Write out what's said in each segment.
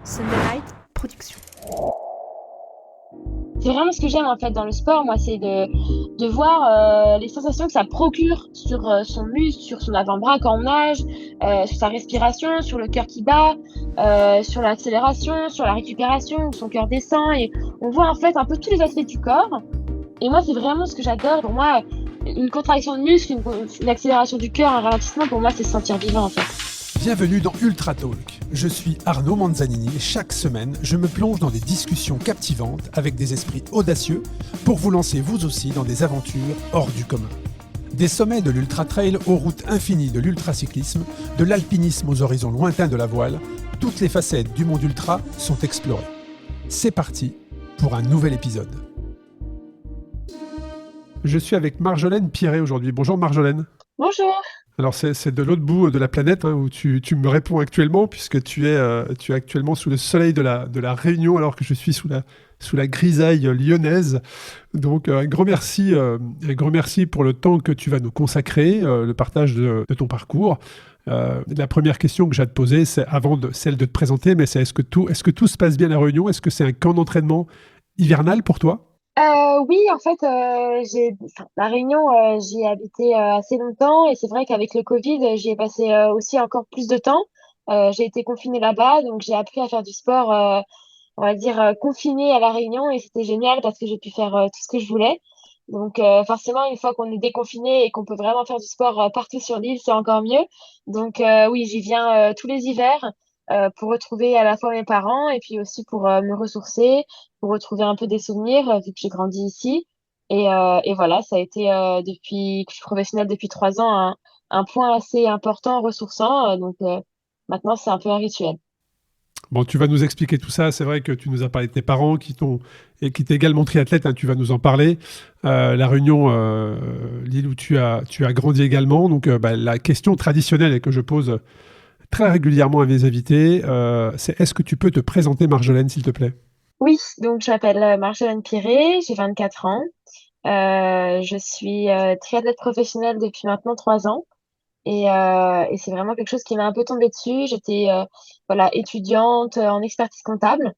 Sunday Night Production. C'est vraiment ce que j'aime en fait dans le sport, moi, c'est de voir les sensations que ça procure sur son muscle, sur son avant-bras quand on nage, sur sa respiration, sur le cœur qui bat, sur l'accélération, sur la récupération, où son cœur descend. Et on voit en fait un peu tous les aspects du corps. Et moi, c'est vraiment ce que j'adore. Pour moi, une contraction de muscle, une accélération du cœur, un ralentissement, pour moi, c'est se sentir vivant en fait. Bienvenue dans Ultra Talk. Je suis Arnaud Manzanini et chaque semaine, je me plonge dans des discussions captivantes avec des esprits audacieux pour vous lancer vous aussi dans des aventures hors du commun. Des sommets de l'ultra trail aux routes infinies de l'ultracyclisme, de l'alpinisme aux horizons lointains de la voile, toutes les facettes du monde ultra sont explorées. C'est parti pour un nouvel épisode. Je suis avec Marjolaine Piré aujourd'hui. Bonjour Marjolaine. Bonjour. Alors c'est de l'autre bout de la planète où tu me réponds actuellement puisque tu es actuellement sous le soleil de la Réunion alors que je suis sous la grisaille lyonnaise. Donc un grand merci pour le temps que tu vas nous consacrer, le partage de ton parcours. La première question que j'ai à te poser, c'est celle de te présenter, mais c'est est-ce que tout se passe bien à la Réunion? Est-ce que c'est un camp d'entraînement hivernal pour toi? Oui, en fait, La Réunion, j'y ai habité assez longtemps et c'est vrai qu'avec le Covid, j'y ai passé aussi encore plus de temps. J'ai été confinée là-bas, donc j'ai appris à faire du sport, on va dire, confinée à La Réunion et c'était génial parce que j'ai pu faire tout ce que je voulais. Donc forcément, une fois qu'on est déconfiné et qu'on peut vraiment faire du sport partout sur l'île, c'est encore mieux. Donc oui, j'y viens tous les hivers pour retrouver à la fois mes parents et puis aussi pour me ressourcer, pour retrouver un peu des souvenirs vu que j'ai grandi ici. Et voilà, ça a été depuis que je suis professionnelle depuis 3 ans un point assez important, ressourçant. Donc maintenant, c'est un peu un rituel. Bon, tu vas nous expliquer tout ça. C'est vrai que tu nous as parlé de tes parents qui étaient également triathlètes, hein, tu vas nous en parler. La Réunion, l'île où tu as grandi également. Donc, la question traditionnelle et que je pose très régulièrement à mes invités, c'est est-ce que tu peux te présenter, Marjolaine, s'il te plaît? Oui, donc je m'appelle Marjolaine Piré, j'ai 24 ans. Je suis triathlète professionnelle depuis maintenant 3 ans. Et c'est vraiment quelque chose qui m'a un peu tombé dessus. J'étais voilà, étudiante en expertise comptable.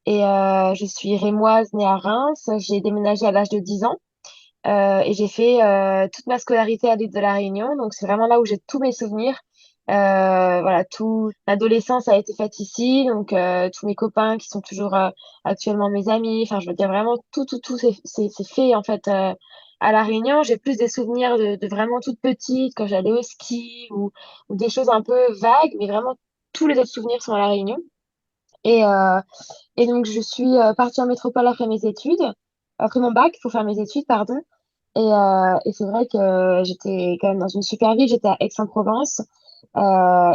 Et je suis rémoise née à Reims. J'ai déménagé à l'âge de 10 ans. Et j'ai fait toute ma scolarité à l'île de la Réunion. Donc, c'est vraiment là où j'ai tous mes souvenirs. Voilà, toute l'adolescence a été faite ici. Donc, tous mes copains qui sont toujours actuellement mes amis. Enfin, je veux dire vraiment tout, c'est fait en fait à la Réunion. J'ai plus des souvenirs de vraiment toute petite quand j'allais au ski ou des choses un peu vagues, mais vraiment tous les autres souvenirs sont à la Réunion. Et, euh, et donc, je suis partie en métropole après mes études, après mon bac pour faire mes études, pardon. Et c'est vrai que j'étais quand même dans une super ville, j'étais à Aix-en-Provence.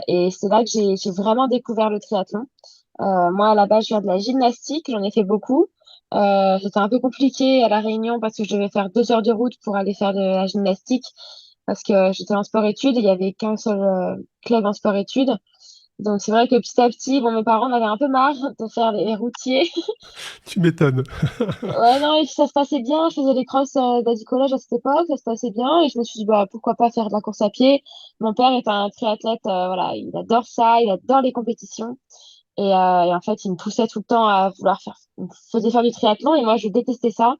Et c'est là que j'ai vraiment découvert le triathlon. Moi, à la base, je viens de la gymnastique, j'en ai fait beaucoup. C'était un peu compliqué à La Réunion parce que je devais faire 2 heures de route pour aller faire de la gymnastique parce que j'étais en sport-études et il y avait qu'un seul club en sport-études. Donc c'est vrai que petit à petit, bon, mes parents en avaient un peu marre de faire les routiers. Tu m'étonnes. Ouais, non, et puis ça se passait bien. Je faisais les crosses du collège à cette époque, ça se passait bien. Et je me suis dit, bah, pourquoi pas faire de la course à pied. Mon père est un triathlète, voilà, il adore ça, il adore les compétitions. Et en fait, il me poussait tout le temps à vouloir faire, il me faisait faire du triathlon. Et moi, je détestais ça.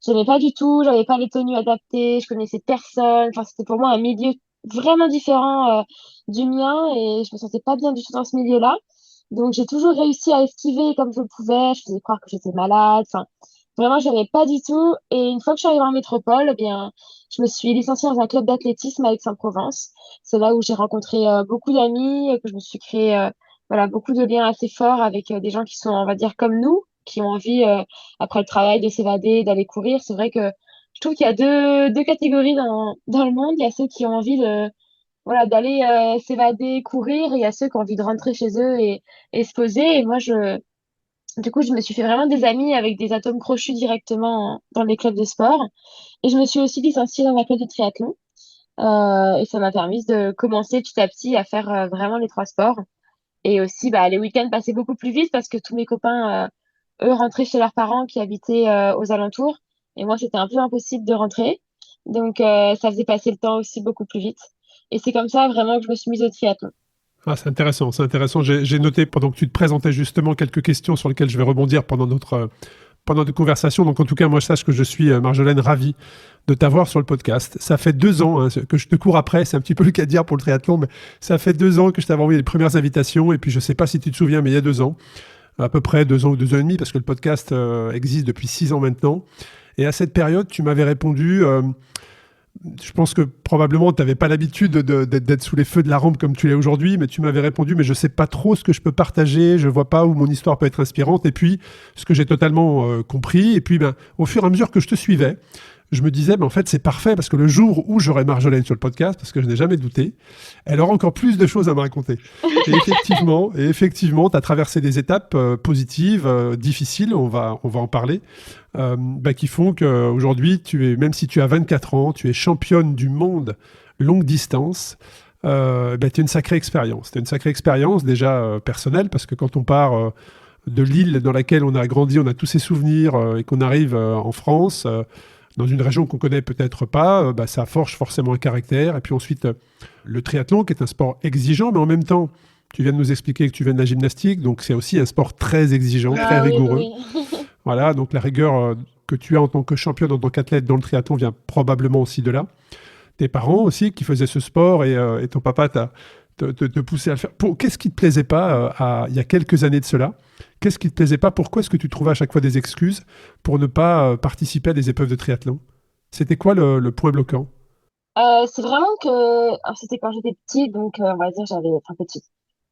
J'aimais pas du tout, j'avais pas les tenues adaptées, je connaissais personne. Enfin, c'était pour moi un milieu vraiment différent du mien et je me sentais pas bien du tout dans ce milieu-là. Donc, j'ai toujours réussi à esquiver comme je le pouvais. Je faisais croire que j'étais malade. Enfin, vraiment, j'avais pas du tout. Et une fois que je suis arrivée en métropole, eh bien, je me suis licenciée dans un club d'athlétisme à Aix-en-Provence. C'est là où j'ai rencontré beaucoup d'amis, que je me suis créé voilà, beaucoup de liens assez forts avec des gens qui sont, on va dire, comme nous, qui ont envie, après le travail, de s'évader, d'aller courir. C'est vrai que je trouve qu'il y a deux catégories dans le monde. Il y a ceux qui ont envie voilà, d'aller s'évader, courir, et il y a ceux qui ont envie de rentrer chez eux et se poser. Et moi, du coup, je me suis fait vraiment des amis avec des atomes crochus directement dans les clubs de sport. Et je me suis aussi licenciée dans un club de triathlon. Et ça m'a permis de commencer petit à petit à faire vraiment les trois sports. Et aussi, bah, les week-ends passaient beaucoup plus vite parce que tous mes copains, eux, rentraient chez leurs parents qui habitaient aux alentours. Et moi, c'était un peu impossible de rentrer. Donc, ça faisait passer le temps aussi beaucoup plus vite. Et c'est comme ça vraiment que je me suis mise au triathlon. Ah, c'est intéressant, c'est intéressant. J'ai noté pendant que tu te présentais justement quelques questions sur lesquelles je vais rebondir pendant notre conversation. Donc en tout cas, moi, sache que je suis, Marjolaine, ravi de t'avoir sur le podcast. Ça fait 2 ans que je te cours après, c'est un petit peu le cas de dire pour le triathlon, mais ça fait 2 ans que je t'avais envoyé les premières invitations. Et puis je ne sais pas si tu te souviens, mais il y a 2 ans, à peu près 2 ans ou 2 ans et demi, parce que le podcast existe depuis 6 ans maintenant. Et à cette période, tu m'avais répondu, je pense que probablement tu n'avais pas l'habitude d'être sous les feux de la rampe comme tu l'es aujourd'hui, mais tu m'avais répondu, mais je ne sais pas trop ce que je peux partager, je ne vois pas où mon histoire peut être inspirante. Et puis, ce que j'ai totalement compris, et puis ben, au fur et à mesure que je te suivais, je me disais, ben, en fait, c'est parfait parce que le jour où j'aurai Marjolaine sur le podcast, parce que je n'ai jamais douté, elle aura encore plus de choses à me raconter. Et effectivement, tu as traversé des étapes positives, difficiles, on va en parler, bah, qui font qu'aujourd'hui, même si tu as 24 ans, tu es championne du monde longue distance. Bah, tu as une sacrée expérience. Tu as une sacrée expérience déjà personnelle, parce que quand on part de l'île dans laquelle on a grandi, on a tous ces souvenirs, et qu'on arrive en France, dans une région qu'on connaît peut-être pas, bah, ça forge forcément un caractère. Et puis ensuite, le triathlon, qui est un sport exigeant, mais en même temps, tu viens de nous expliquer que tu viens de la gymnastique, donc c'est aussi un sport très exigeant, très Ah oui, rigoureux. oui, oui. Voilà, donc la rigueur que tu as en tant que championne, en tant qu'athlète dans le triathlon vient probablement aussi de là. Tes parents aussi qui faisaient ce sport, et ton papa te poussait à le faire. Qu'est-ce qui te plaisait pas il y a quelques années de cela? Qu'est-ce qui te plaisait pas? Pourquoi est-ce que tu trouvais à chaque fois des excuses pour ne pas participer à des épreuves de triathlon? C'était quoi le point bloquant? C'est vraiment que alors, c'était quand j'étais petite, donc on va dire j'avais enfin petite.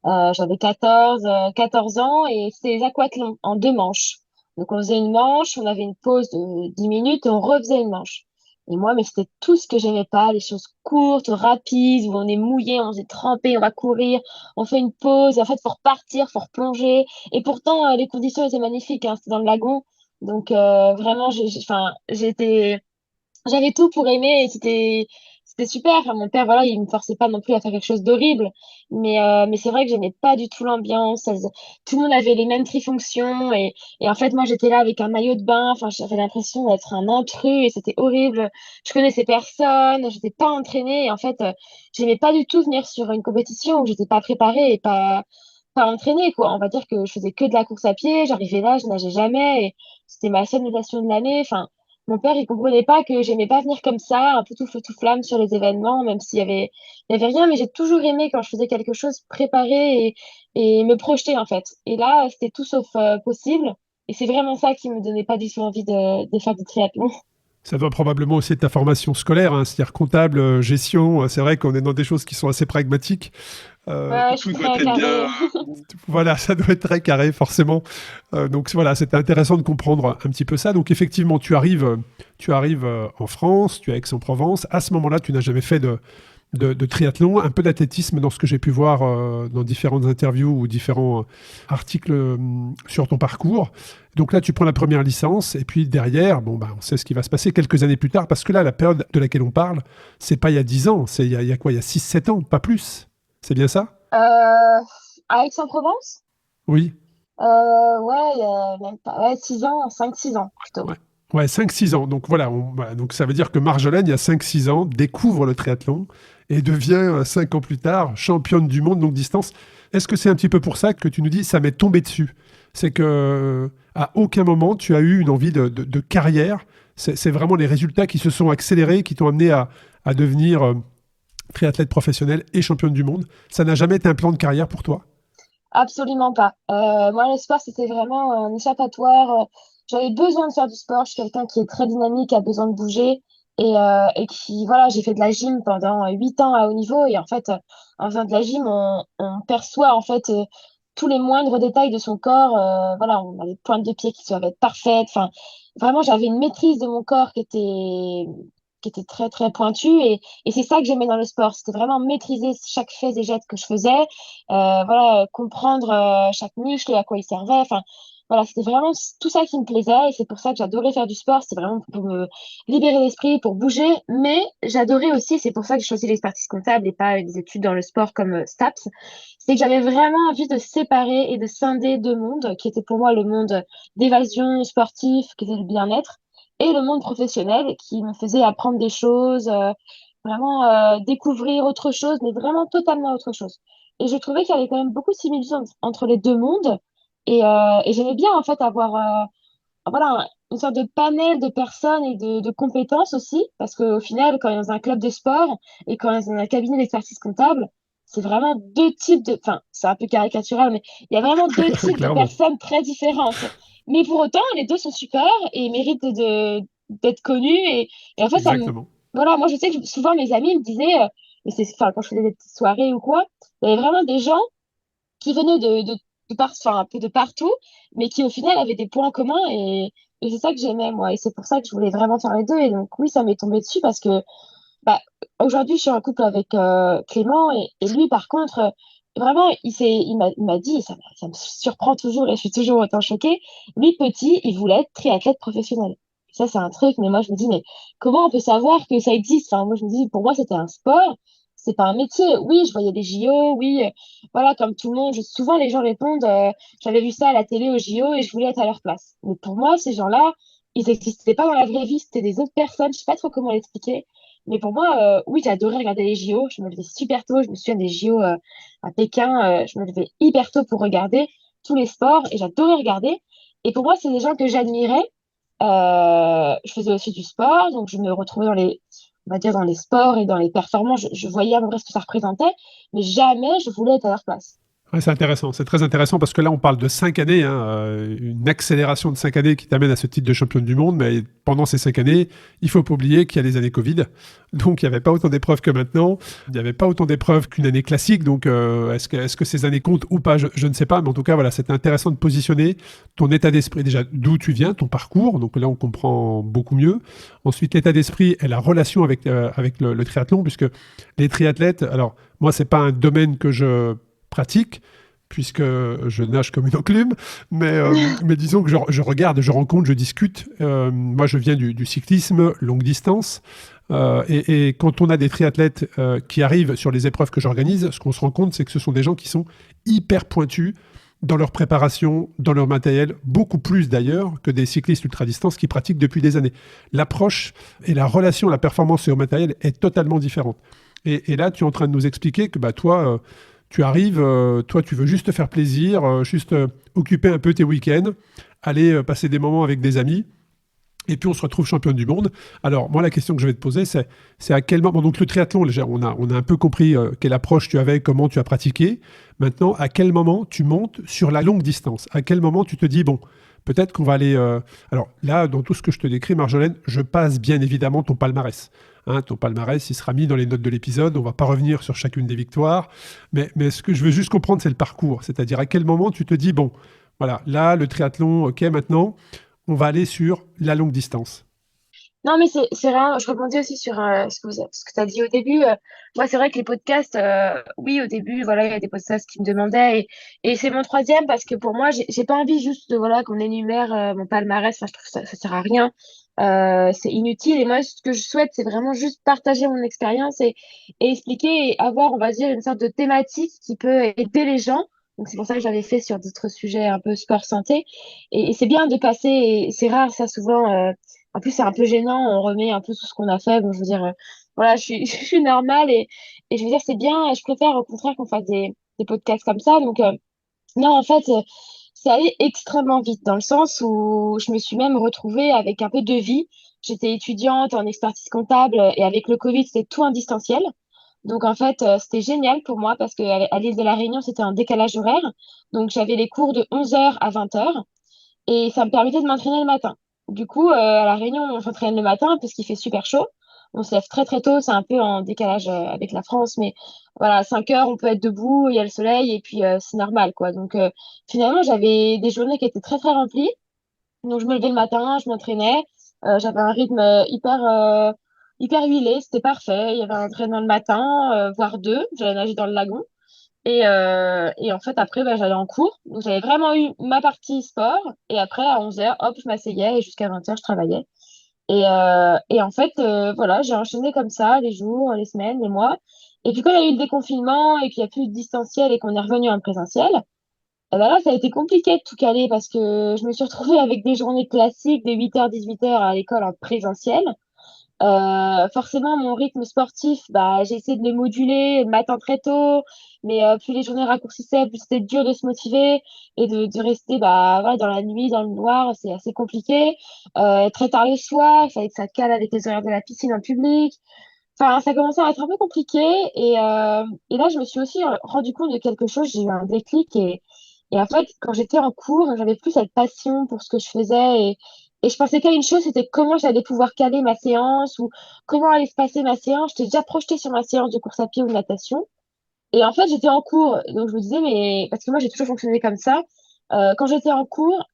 J'avais 14 ans et c'était les aquathlons en 2 manches. Donc on faisait une manche, on avait une pause de 10 minutes et on refaisait une manche. Et moi, mais c'était tout ce que j'aimais pas, les choses courtes, rapides, où on est mouillé, on est trempé, on va courir, on fait une pause, et en fait, faut repartir, faut replonger. Et pourtant, les conditions étaient magnifiques, hein, c'était dans le lagon. Donc vraiment, enfin, j'avais tout pour aimer et c'était super. Enfin, mon père, voilà, il me forçait pas non plus à faire quelque chose d'horrible. Mais c'est vrai que j'aimais pas du tout l'ambiance. Tout le monde avait les mêmes trifonctions. Et en fait, moi, j'étais là avec un maillot de bain. Enfin, j'avais l'impression d'être un intrus et c'était horrible. Je connaissais personne. J'étais pas entraînée. Et en fait, j'aimais pas du tout venir sur une compétition où j'étais pas préparée et pas entraînée, quoi. On va dire que je faisais que de la course à pied. J'arrivais là, je nageais jamais. Et c'était ma seule natation de l'année. Enfin, mon père, il comprenait pas que j'aimais pas venir comme ça, un peu tout feu tout flamme sur les événements, même il y avait rien, mais j'ai toujours aimé quand je faisais quelque chose préparer et me projeter, en fait. Et là, c'était tout sauf possible. Et c'est vraiment ça qui me donnait pas du tout envie de faire du triathlon. Ça doit probablement aussi être ta formation scolaire, hein, c'est-à-dire comptable, gestion. C'est vrai qu'on est dans des choses qui sont assez pragmatiques. Ouais, je suis Tout doit très être bien. carrée. Voilà, ça doit être très carré, forcément. Donc voilà, c'était intéressant de comprendre un petit peu ça. Donc effectivement, tu arrives en France, tu es à Aix-en-Provence. À ce moment-là, tu n'as jamais fait de triathlon, un peu d'athlétisme dans ce que j'ai pu voir dans différentes interviews ou différents articles sur ton parcours. Donc là, tu prends la première licence et puis derrière, bon, bah, on sait ce qui va se passer quelques années plus tard parce que là, la période de laquelle on parle, c'est pas il y a 10 ans, c'est il y a quoi? Il y a 6, 7 ans, pas plus. C'est bien ça? À Aix-en-Provence? Oui. Ouais, il y a même pas, ouais, 6 ans, 5, 6 ans plutôt. Ouais. Ouais, 5, 6 ans. Donc voilà, voilà, donc ça veut dire que Marjolaine, il y a 5, 6 ans, découvre le triathlon et devient 5 ans plus tard championne du monde longue distance. Est-ce que c'est un petit peu pour ça que tu nous dis ça m'est tombé dessus? C'est que à aucun moment tu as eu une envie de carrière. C'est vraiment les résultats qui se sont accélérés, qui t'ont amené à devenir triathlète professionnel et championne du monde. Ça n'a jamais été un plan de carrière pour toi? Absolument pas. Moi, le sport, c'était vraiment un échappatoire. J'avais besoin de faire du sport. Je suis quelqu'un qui est très dynamique, qui a besoin de bouger. Et qui, voilà, j'ai fait de la gym pendant 8 ans à haut niveau. Et en fait, en faisant de la gym, on perçoit en fait tous les moindres détails de son corps. Voilà, on a les pointes de pied qui doivent être parfaites. Enfin, vraiment, j'avais une maîtrise de mon corps qui était très, très pointue. Et c'est ça que j'aimais dans le sport. C'était vraiment maîtriser chaque fait et geste que je faisais, voilà, comprendre chaque muscle et à quoi il servait. Enfin, voilà, c'était vraiment tout ça qui me plaisait et c'est pour ça que j'adorais faire du sport. C'était vraiment pour me libérer l'esprit, pour bouger. Mais j'adorais aussi, c'est pour ça que j'ai choisi l'expertise comptable et pas des études dans le sport comme STAPS. C'est que j'avais vraiment envie de séparer et de scinder deux mondes, qui était pour moi le monde d'évasion sportif, qui était le bien-être, et le monde professionnel, qui me faisait apprendre des choses, vraiment découvrir autre chose, mais vraiment totalement autre chose. Et je trouvais qu'il y avait quand même beaucoup de similitudes entre les deux mondes. Et j'aimais bien, en fait, avoir voilà, une sorte de panel de personnes et de compétences aussi. Parce qu'au final, quand on est dans un club de sport et quand on est dans un cabinet d'expertise comptable, c'est vraiment deux types de... Enfin, c'est un peu caricatural, mais il y a vraiment deux types de Clairement. personnes très différentes. Mais pour autant, les deux sont super et méritent d'être connus. Et en fait, Exactement. voilà, moi, je sais que souvent mes amis me disaient, mais c'est, enfin, quand je faisais des petites soirées ou quoi, il y avait vraiment des gens qui venaient enfin, un peu de partout, mais qui au final avaient des points communs et c'est ça que j'aimais, moi. Et c'est pour ça que je voulais vraiment faire les deux. Et donc, oui, ça m'est tombé dessus parce que bah, aujourd'hui, je suis en couple avec Clément et lui, par contre, vraiment, il m'a dit, et ça me surprend toujours et je suis toujours autant choquée. Lui, petit, il voulait être triathlète professionnel. Ça, c'est un truc, mais moi, je me dis, mais comment on peut savoir que ça existe? Enfin, moi, je me dis, pour moi, c'était un sport, c'est pas un métier. Oui, je voyais des JO, oui, voilà, comme tout le monde, souvent les gens répondent, j'avais vu ça à la télé aux JO et je voulais être à leur place. Mais pour moi, ces gens-là, ils n'existaient pas dans la vraie vie, c'était des autres personnes, je sais pas trop comment l'expliquer. Mais pour moi, oui, j'ai adoré regarder les JO. Je me levais super tôt. Je me souviens des JO à Pékin. Je me levais hyper tôt pour regarder tous les sports et j'adorais regarder. Et pour moi, c'est des gens que j'admirais. Je faisais aussi du sport, donc je me retrouvais on va dire, dans les sports et dans les performances. Je voyais à peu près ce que ça représentait, mais jamais je voulais être à leur place. Ouais, c'est intéressant, c'est très intéressant parce que là on parle de 5 années, hein, une accélération de 5 années qui t'amène à ce titre de championne du monde, mais pendant ces 5 années, il faut pas oublier qu'il y a les années Covid, donc il n'y avait pas autant d'épreuves que maintenant, il n'y avait pas autant d'épreuves qu'une année classique, donc est-ce que ces années comptent ou pas, je ne sais pas, mais en tout cas voilà, c'était intéressant de positionner ton état d'esprit, déjà d'où tu viens, ton parcours, donc là on comprend beaucoup mieux, ensuite l'état d'esprit et la relation avec le triathlon, puisque les triathlètes, alors moi c'est pas un domaine que je pratique, puisque je nage comme une enclume, mais disons que je regarde, je rencontre, je discute. Moi, je viens du cyclisme longue distance, et quand on a des triathlètes qui arrivent sur les épreuves que j'organise, ce qu'on se rend compte, c'est que ce sont des gens qui sont hyper pointus dans leur préparation, dans leur matériel, beaucoup plus d'ailleurs que des cyclistes ultra-distance qui pratiquent depuis des années. L'approche et la relation à la performance et au matériel est totalement différente. Et là, tu es en train de nous expliquer que bah, toi, tu arrives, toi, tu veux juste te faire plaisir, juste occuper un peu tes week-ends, aller passer des moments avec des amis, et puis on se retrouve championne du monde. Alors, moi, la question que je vais te poser, c'est à quel moment. Donc, le triathlon, déjà, on a un peu compris quelle approche tu avais, comment tu as pratiqué. Maintenant, à quel moment tu montes sur la longue distance? À quel moment tu te dis, bon, peut-être qu'on va aller. Alors, là, dans tout ce que je te décris, Marjolaine, je passe bien évidemment ton palmarès. Hein, ton palmarès, il sera mis dans les notes de l'épisode. On ne va pas revenir sur chacune des victoires. Mais ce que je veux juste comprendre, c'est le parcours. C'est-à-dire à quel moment tu te dis, bon, voilà, là, le triathlon, ok, maintenant on va aller sur la longue distance. Non, mais c'est rien. Je rebondis aussi sur ce que tu as dit au début. Moi, c'est vrai que les podcasts, oui, au début, voilà, il y a des podcasts qui me demandaient. Et c'est mon troisième parce que pour moi, j'ai pas envie juste de, voilà, qu'on énumère mon palmarès. Enfin, je trouve que ça sert à rien. C'est inutile. Et moi, ce que je souhaite, c'est vraiment juste partager mon expérience et expliquer et avoir, on va dire, une sorte de thématique qui peut aider les gens. Donc, c'est pour ça que j'avais fait sur d'autres sujets un peu sport santé. Et c'est bien de passer, et c'est rare, ça, souvent. En plus, c'est un peu gênant, on remet un peu tout ce qu'on a fait. Bon, je veux dire, voilà, je suis normale et je veux dire, c'est bien. Je préfère au contraire qu'on fasse des podcasts comme ça. Donc, non, en fait, c'est allé extrêmement vite dans le sens où je me suis même retrouvée avec un peu de vie. J'étais étudiante en expertise comptable et avec le Covid, c'était tout en distanciel. Donc, en fait, c'était génial pour moi parce qu'à l'île de la Réunion, c'était un décalage horaire. Donc, j'avais les cours de 11 heures à 20 heures et ça me permettait de m'entraîner le matin. Du coup, à La Réunion, on s'entraîne le matin parce qu'il fait super chaud. On se lève très très tôt, c'est un peu en décalage avec la France, mais voilà, 5 heures, on peut être debout, il y a le soleil et puis c'est normal, quoi. Donc finalement, j'avais des journées qui étaient très très remplies. Donc je me levais le matin, je m'entraînais, j'avais un rythme hyper huilé, c'était parfait. Il y avait un entraînement le matin, voire deux, j'allais nager dans le lagon. Et en fait, après, bah, j'allais en cours. Donc, j'avais vraiment eu ma partie sport. Et après, à 11 heures, hop, je m'asseyais et jusqu'à 20 heures, je travaillais. Et en fait, voilà, j'ai enchaîné comme ça les jours, les semaines, les mois. Et puis, quand il y a eu le déconfinement et qu'il n'y a plus de distanciel et qu'on est revenu en présentiel, eh ben là, ça a été compliqué de tout caler parce que je me suis retrouvée avec des journées classiques de 8h, 18 heures à l'école en présentiel. Forcément, mon rythme sportif, bah, j'ai essayé de le moduler le matin très tôt, mais plus les journées raccourcissaient, plus c'était dur de se motiver et de rester bah, voilà, dans la nuit, dans le noir, c'est assez compliqué. Très tard le soir, il fallait que ça cale avec les horaires de la piscine en public. Enfin, ça commençait à être un peu compliqué et là, je me suis aussi rendu compte de quelque chose, j'ai eu un déclic et en fait, quand j'étais en cours, j'avais plus cette passion pour ce que je faisais et je pensais qu'à une chose, c'était comment j'allais pouvoir caler ma séance ou comment allait se passer ma séance. J'étais déjà projetée sur ma séance de course à pied ou de natation. Et en fait, j'étais en cours, donc je me disais, mais parce que moi, j'ai toujours fonctionné comme ça. Quand j'étais en cours,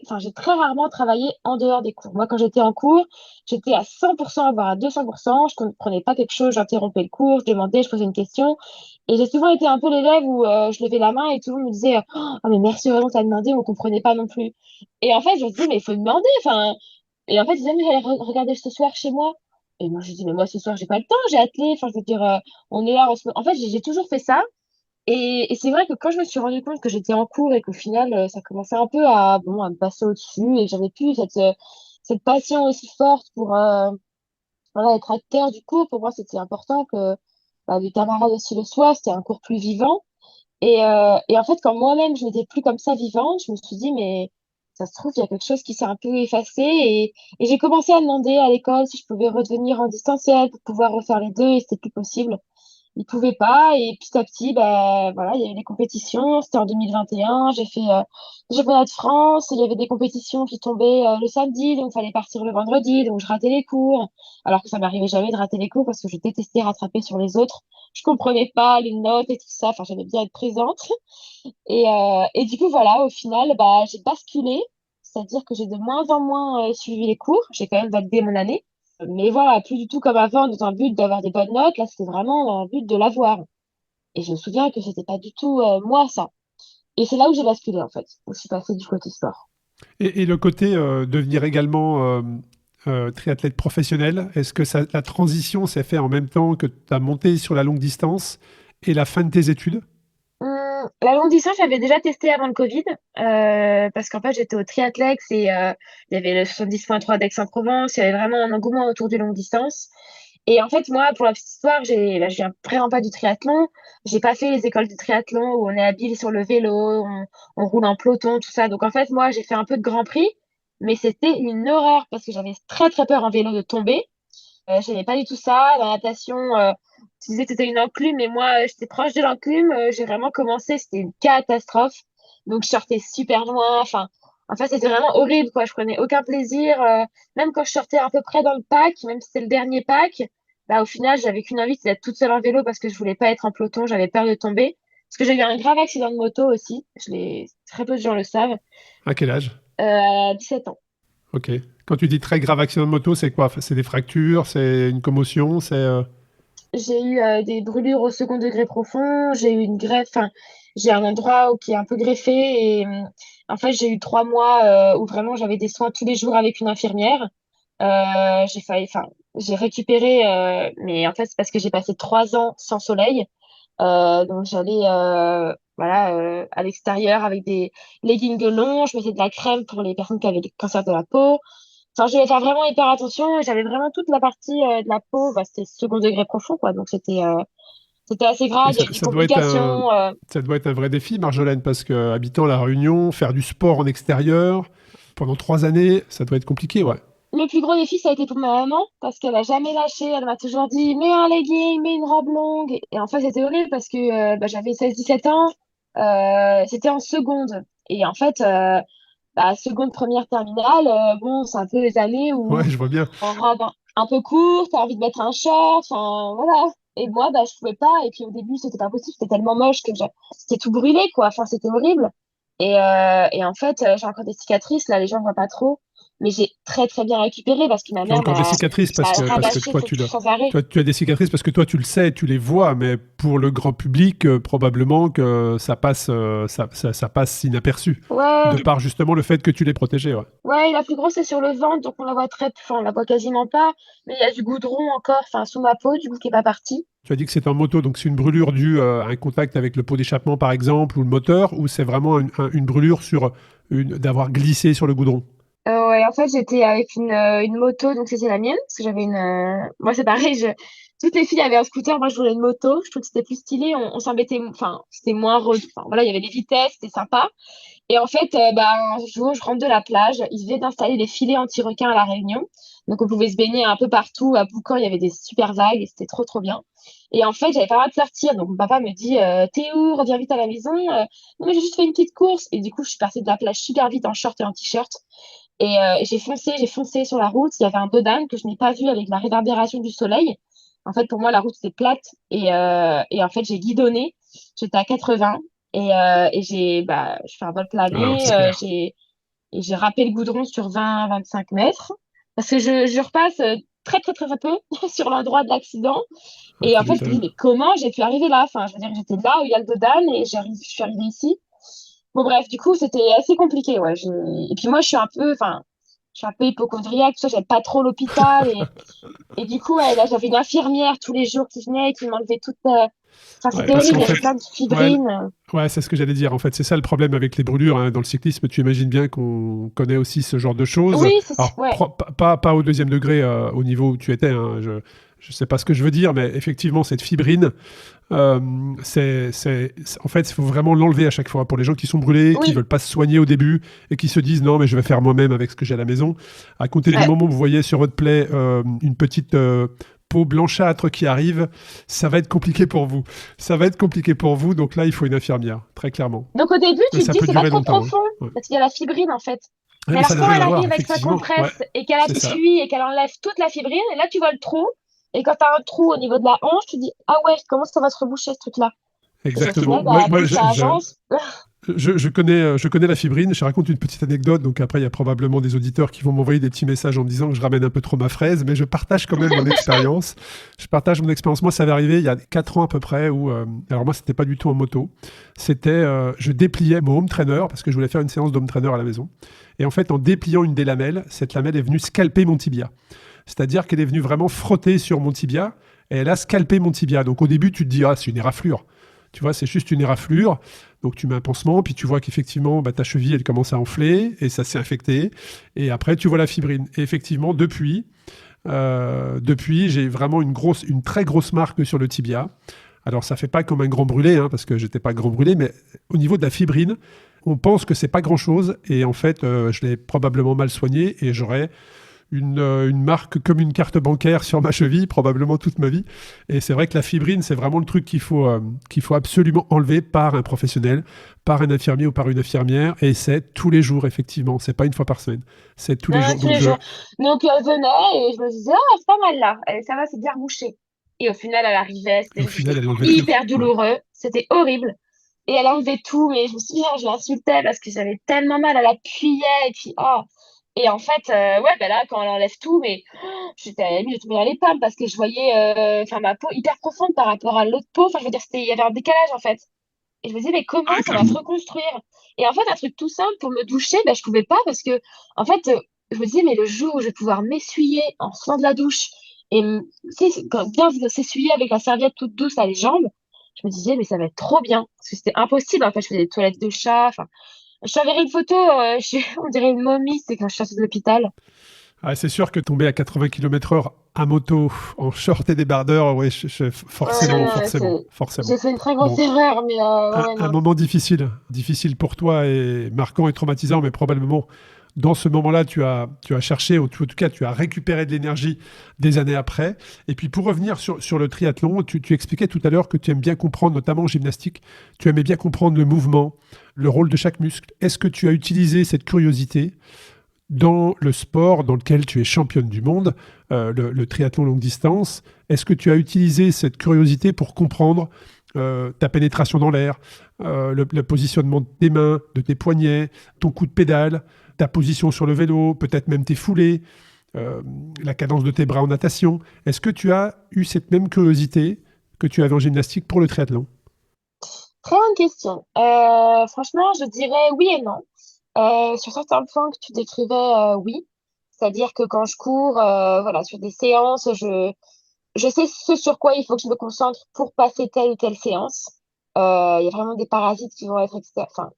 enfin, j'ai très rarement travaillé en dehors des cours. Moi, quand j'étais en cours, j'étais à 100%, voire à 200%. Je comprenais pas quelque chose, j'interrompais le cours, je demandais, je posais une question. Et j'ai souvent été un peu l'élève où je levais la main et tout le monde me disait, oh, mais merci vraiment, t'as demandé, on comprenait pas non plus. Et en fait, je me disais, mais il faut demander. Enfin, et en fait, ils disaient, mais j'allais regarder ce soir chez moi. Et moi, je dis, mais moi, ce soir, j'ai pas le temps, j'ai attelé. Enfin, je veux dire, on est là. En fait, j'ai toujours fait ça. Et c'est vrai que quand je me suis rendu compte que j'étais en cours et qu'au final, ça commençait un peu à, bon, à me passer au-dessus et que j'avais plus cette passion aussi forte pour voilà, être acteur du cours, pour moi, c'était important que bah, les camarades aussi le soient. C'était un cours plus vivant. Et en fait, quand moi-même, je n'étais plus comme ça vivante, je me suis dit, mais ça se trouve, il y a quelque chose qui s'est un peu effacé. Et j'ai commencé à demander à l'école si je pouvais redevenir en distanciel pour pouvoir refaire les deux et c'était plus possible. Ils pouvaient pas et petit à petit ben voilà il y a eu des compétitions, c'était en 2021, j'ai fait le championnat de France, il y avait des compétitions qui tombaient le samedi donc il fallait partir le vendredi donc je ratais les cours alors que ça m'arrivait jamais de rater les cours parce que je détestais rattraper sur les autres, je comprenais pas les notes et tout ça, enfin j'aimais bien être présente et du coup voilà au final bah j'ai basculé, c'est-à-dire que j'ai de moins en moins suivi les cours, j'ai quand même validé mon année. Mais voilà, plus du tout comme avant, dans un but d'avoir des bonnes notes. Là, c'était vraiment dans un but de l'avoir. Et je me souviens que c'était pas du tout moi, ça. Et c'est là où j'ai basculé, en fait, où je suis passée du côté sport. Et le côté devenir également triathlète professionnel, est-ce que la transition s'est faite en même temps que tu as monté sur la longue distance et la fin de tes études? La longue distance, j'avais déjà testé avant le Covid, parce qu'en fait, j'étais au Triathlex et il y avait le 70.3 d'Aix-en-Provence, il y avait vraiment un engouement autour du longue distance. Et en fait, moi, pour la petite histoire, je viens vraiment pas du triathlon. J'ai pas fait les écoles de triathlon où on est habile sur le vélo, on roule en peloton, tout ça. Donc en fait, moi, j'ai fait un peu de Grand Prix, mais c'était une horreur parce que j'avais très très peur en vélo de tomber. J'aimais pas du tout ça. La natation, tu disais que c'était une enclume, mais moi, j'étais proche de l'enclume. J'ai vraiment commencé, c'était une catastrophe. Donc, je sortais super loin. Enfin, en fait, c'était vraiment horrible, quoi. Je prenais aucun plaisir. Même quand je sortais à peu près dans le pack, même si c'était le dernier pack, bah, au final, j'avais qu'une envie, c'était d'être toute seule en vélo parce que je voulais pas être en peloton. J'avais peur de tomber. Parce que j'ai eu un grave accident de moto aussi. Très peu de gens le savent. À quel âge? À 17 ans. Ok. Quand tu dis très grave accident de moto, c'est quoi? C'est des fractures, c'est une commotion, J'ai eu des brûlures au second degré profond, j'ai eu une greffe, enfin, j'ai un endroit qui est un peu greffé et en fait, j'ai eu 3 mois où vraiment j'avais des soins tous les jours avec une infirmière. Enfin, j'ai récupéré, mais en fait, c'est parce que j'ai passé 3 ans sans soleil. Donc, j'allais voilà, à l'extérieur avec des leggings longs, je mettais de la crème pour les personnes qui avaient des cancers de la peau. Enfin, je devais faire vraiment hyper attention et j'avais vraiment toute la partie de la peau, bah, c'était second degré profond, quoi. Donc, c'était assez et grave, il y a eu des complications. ça doit être un vrai défi, Marjolaine, parce que habitant La Réunion, faire du sport en extérieur pendant 3 années, ça doit être compliqué, ouais. Le plus gros défi, ça a été pour ma maman parce qu'elle a jamais lâché. Elle m'a toujours dit, mets un legging, mets une robe longue. Et en fait, c'était horrible parce que bah, j'avais 16 17 ans. C'était en seconde. Et en fait, bah, seconde, première, terminale, bon, c'est un peu les années Ouais, où je vois bien. en robe un peu courte, t'as envie de mettre un short, enfin, voilà. Et moi, bah, je pouvais pas. Et puis au début, c'était pas possible. C'était tellement moche que c'était tout brûlé, quoi. Enfin, c'était horrible. Et en fait, j'ai encore des cicatrices. Là, les gens ne voient pas trop. Mais j'ai très, très bien récupéré parce que ma Tu as mère encore des cicatrices m'a parce que rabâché toi, tout sans arrêt. tu as des cicatrices parce que toi, tu le sais, tu les vois, mais pour le grand public, probablement que ça passe, ça passe inaperçu, Ouais, de par justement le fait que tu les protégé, ouais. ouais, la plus grosse, c'est sur le ventre. Donc, on la voit enfin, on la voit quasiment pas. Mais il y a du goudron encore, enfin, sous ma peau, du coup, qui est pas parti. Tu as dit que c'est en moto, donc c'est une brûlure due à un contact avec le pot d'échappement, par exemple, ou le moteur, ou c'est vraiment une brûlure d'avoir glissé sur le goudron? Ouais, en fait, j'étais avec une moto, donc c'était la mienne, parce que j'avais moi, c'est pareil, toutes les filles avaient un scooter, moi, je voulais une moto, je trouve que c'était plus stylé, on s'embêtait, enfin, c'était moins... Enfin, voilà, il y avait des vitesses, c'était sympa. Et en fait, bah, un jour, je rentre de la plage, ils venaient d'installer des filets anti-requins à La Réunion, donc on pouvait se baigner un peu partout, à Boucan, il y avait des super vagues, et c'était trop, trop bien. Et en fait, j'avais pas le droit de sortir, donc mon papa me dit, t'es où? Reviens vite à la maison. Non, mais j'ai juste fait une petite course. Et du coup, je suis partie de la plage super vite en short et en t-shirt. Et j'ai foncé sur la route. Il y avait un dodan que je n'ai pas vu avec la réverbération du soleil. En fait, pour moi, la route était plate. Et en fait, j'ai guidonné. J'étais à 80. Je fais un vol Ah, plané. c'est clair. J'ai râpé le goudron sur 20-25 mètres. Parce que je repasse très, très, très, très peu sur l'endroit de l'accident. Ah, Et en tu fait, je me dis, m'étonnes. mais comment j'ai pu arriver là? Enfin, je veux dire, j'étais là où il y a le dodan et je suis arrivée ici. Bon, bref, du coup, c'était assez compliqué, ouais. Et puis moi, je suis un peu hypocondriaque, tout ça, j'aime pas trop l'hôpital. Et du coup, ouais, là, j'avais une infirmière tous les jours qui venait, qui m'enlevait toute. Enfin, Ouais, c'était parce horrible, qu'en il y avait fait, plein de ouais, fibrines. ouais, c'est ce que j'allais dire. En fait, c'est ça le problème avec les brûlures hein. Dans le cyclisme, tu imagines bien qu'on connaît aussi ce genre de choses. Oui, Alors, ouais. pas au deuxième degré, au niveau où tu étais. Hein. Je sais pas ce que je veux dire, mais effectivement, cette fibrine, euh, en fait, il faut vraiment l'enlever à chaque fois. Pour les gens qui sont brûlés, qui Oui, veulent pas se soigner au début et qui se disent non, mais je vais faire moi-même avec ce que j'ai à la maison. À compter du ouais. moment où vous voyez sur votre plaie une petite peau blanchâtre qui arrive, ça va être compliqué pour vous. Ça va être compliqué pour vous. Donc là, il faut une infirmière, très clairement. Donc au début, Et tu te ça dis, peut c'est pas durer trop longtemps. Hein. profond, Ouais. parce qu'il y a la fibrine, en fait. Ouais, Mais mais alors, ça n'a quand rien elle à voir, arrive avec sa effectivement. Ouais, compresse et qu'elle c'est ça. appuie et qu'elle enlève toute la fibrine, et là, tu vois le trou. Et quand tu as un trou au niveau de la hanche, tu dis, ah ouais, comment ça va se reboucher, ce truc-là? Et au Exactement. final, bah, Moi plus ça avance. je connais la fibrine. Je raconte une petite anecdote. Donc après, il y a probablement des auditeurs qui vont m'envoyer des petits messages en me disant que je ramène un peu trop ma fraise, mais je partage quand même mon expérience. Je partage mon expérience. Moi, ça avait arrivé il y a 4 ans à peu près. Alors moi, c'était pas du tout en moto. C'était, je dépliais mon home trainer parce que je voulais faire une séance d'home trainer à la maison. Et en fait, en dépliant une des lamelles, cette lamelle est venue scalper mon tibia. C'est-à-dire qu'elle est venue vraiment frotter sur mon tibia et elle a scalpé mon tibia. Donc au début, tu te dis, ah, c'est une éraflure. Tu vois, c'est juste une éraflure. Donc tu mets un pansement, puis tu vois qu'effectivement, bah, ta cheville, elle commence à enfler et ça s'est infecté. Et après, tu vois la fibrine. Et effectivement, depuis, j'ai vraiment une très grosse marque sur le tibia. Alors ça fait pas comme un grand brûlé, hein, parce que j'étais pas grand brûlé, mais au niveau de la fibrine, on pense que c'est pas grand chose et en fait, je l'ai probablement mal soigné et j'aurais une marque comme une carte bancaire sur ma cheville, probablement toute ma vie. Et c'est vrai que la fibrine, c'est vraiment le truc qu'il faut absolument enlever par un professionnel, par un infirmier ou par une infirmière. Et c'est tous les jours, effectivement. C'est pas une fois par semaine. C'est tous les jours. Tous les jours. Donc, elle venait et je me disais, ah, c'est pas mal là. Ça va, c'est bien bouché. Et au final, elle arrivait, Au final, c'était elle enlevait tout. hyper Ouais. douloureux. C'était horrible. Et elle enlevait tout, mais je me souviens, je l'insultais parce que j'avais tellement mal, elle appuyait, et puis, oh. Et en fait, ouais, ben là, quand elle enlève tout, mais j'étais à la limite de tomber dans les pommes parce que je voyais enfin, ma peau hyper profonde par rapport à l'autre peau. Enfin, je veux dire, il y avait un décalage en fait. Et je me disais, mais comment Ouais, ça va se clairement. reconstruire? Et en fait, un truc tout simple pour me doucher, ben, je pouvais pas parce que, en fait, je me disais, mais le jour où je vais pouvoir m'essuyer en sortant de la douche et tu sais, bien s'essuyer avec la serviette toute douce à les jambes, je me disais, mais ça va être trop bien. Parce que c'était impossible. En fait, je faisais des toilettes de chat. Enfin, je t'enverrai une photo, on dirait une momie, c'est quand je sortais de l'hôpital. Ah, c'est sûr que tomber à 80 km/h à moto, en short et débardeur, oui, Ouais, non, forcément, non, forcément, forcément. j'ai fait une très grosse Bon, erreur, mais ouais, ouais, un non. moment difficile, difficile pour toi et marquant et traumatisant, mais probablement dans ce moment-là, tu as cherché, ou en tout cas, tu as récupéré de l'énergie des années après. Et puis pour revenir sur le triathlon, tu expliquais tout à l'heure que tu aimes bien comprendre, notamment en gymnastique, tu aimais bien comprendre le mouvement, le rôle de chaque muscle. Est-ce que tu as utilisé cette curiosité dans le sport dans lequel tu es championne du monde, le triathlon longue distance? Est-ce que tu as utilisé cette curiosité pour comprendre ta pénétration dans l'air, le positionnement de tes mains, de tes poignets, ton coup de pédale, ta position sur le vélo, peut-être même tes foulées, euh, la cadence de tes bras en natation? Est-ce que tu as eu cette même curiosité que tu avais en gymnastique pour le triathlon? Très bonne question. Franchement, je dirais oui et non. Sur certains points que tu décrivais, oui. C'est-à-dire que quand je cours, voilà, sur des séances, je sais ce sur quoi il faut que je me concentre pour passer telle ou telle séance. Il y a vraiment des parasites qui vont être, enfin,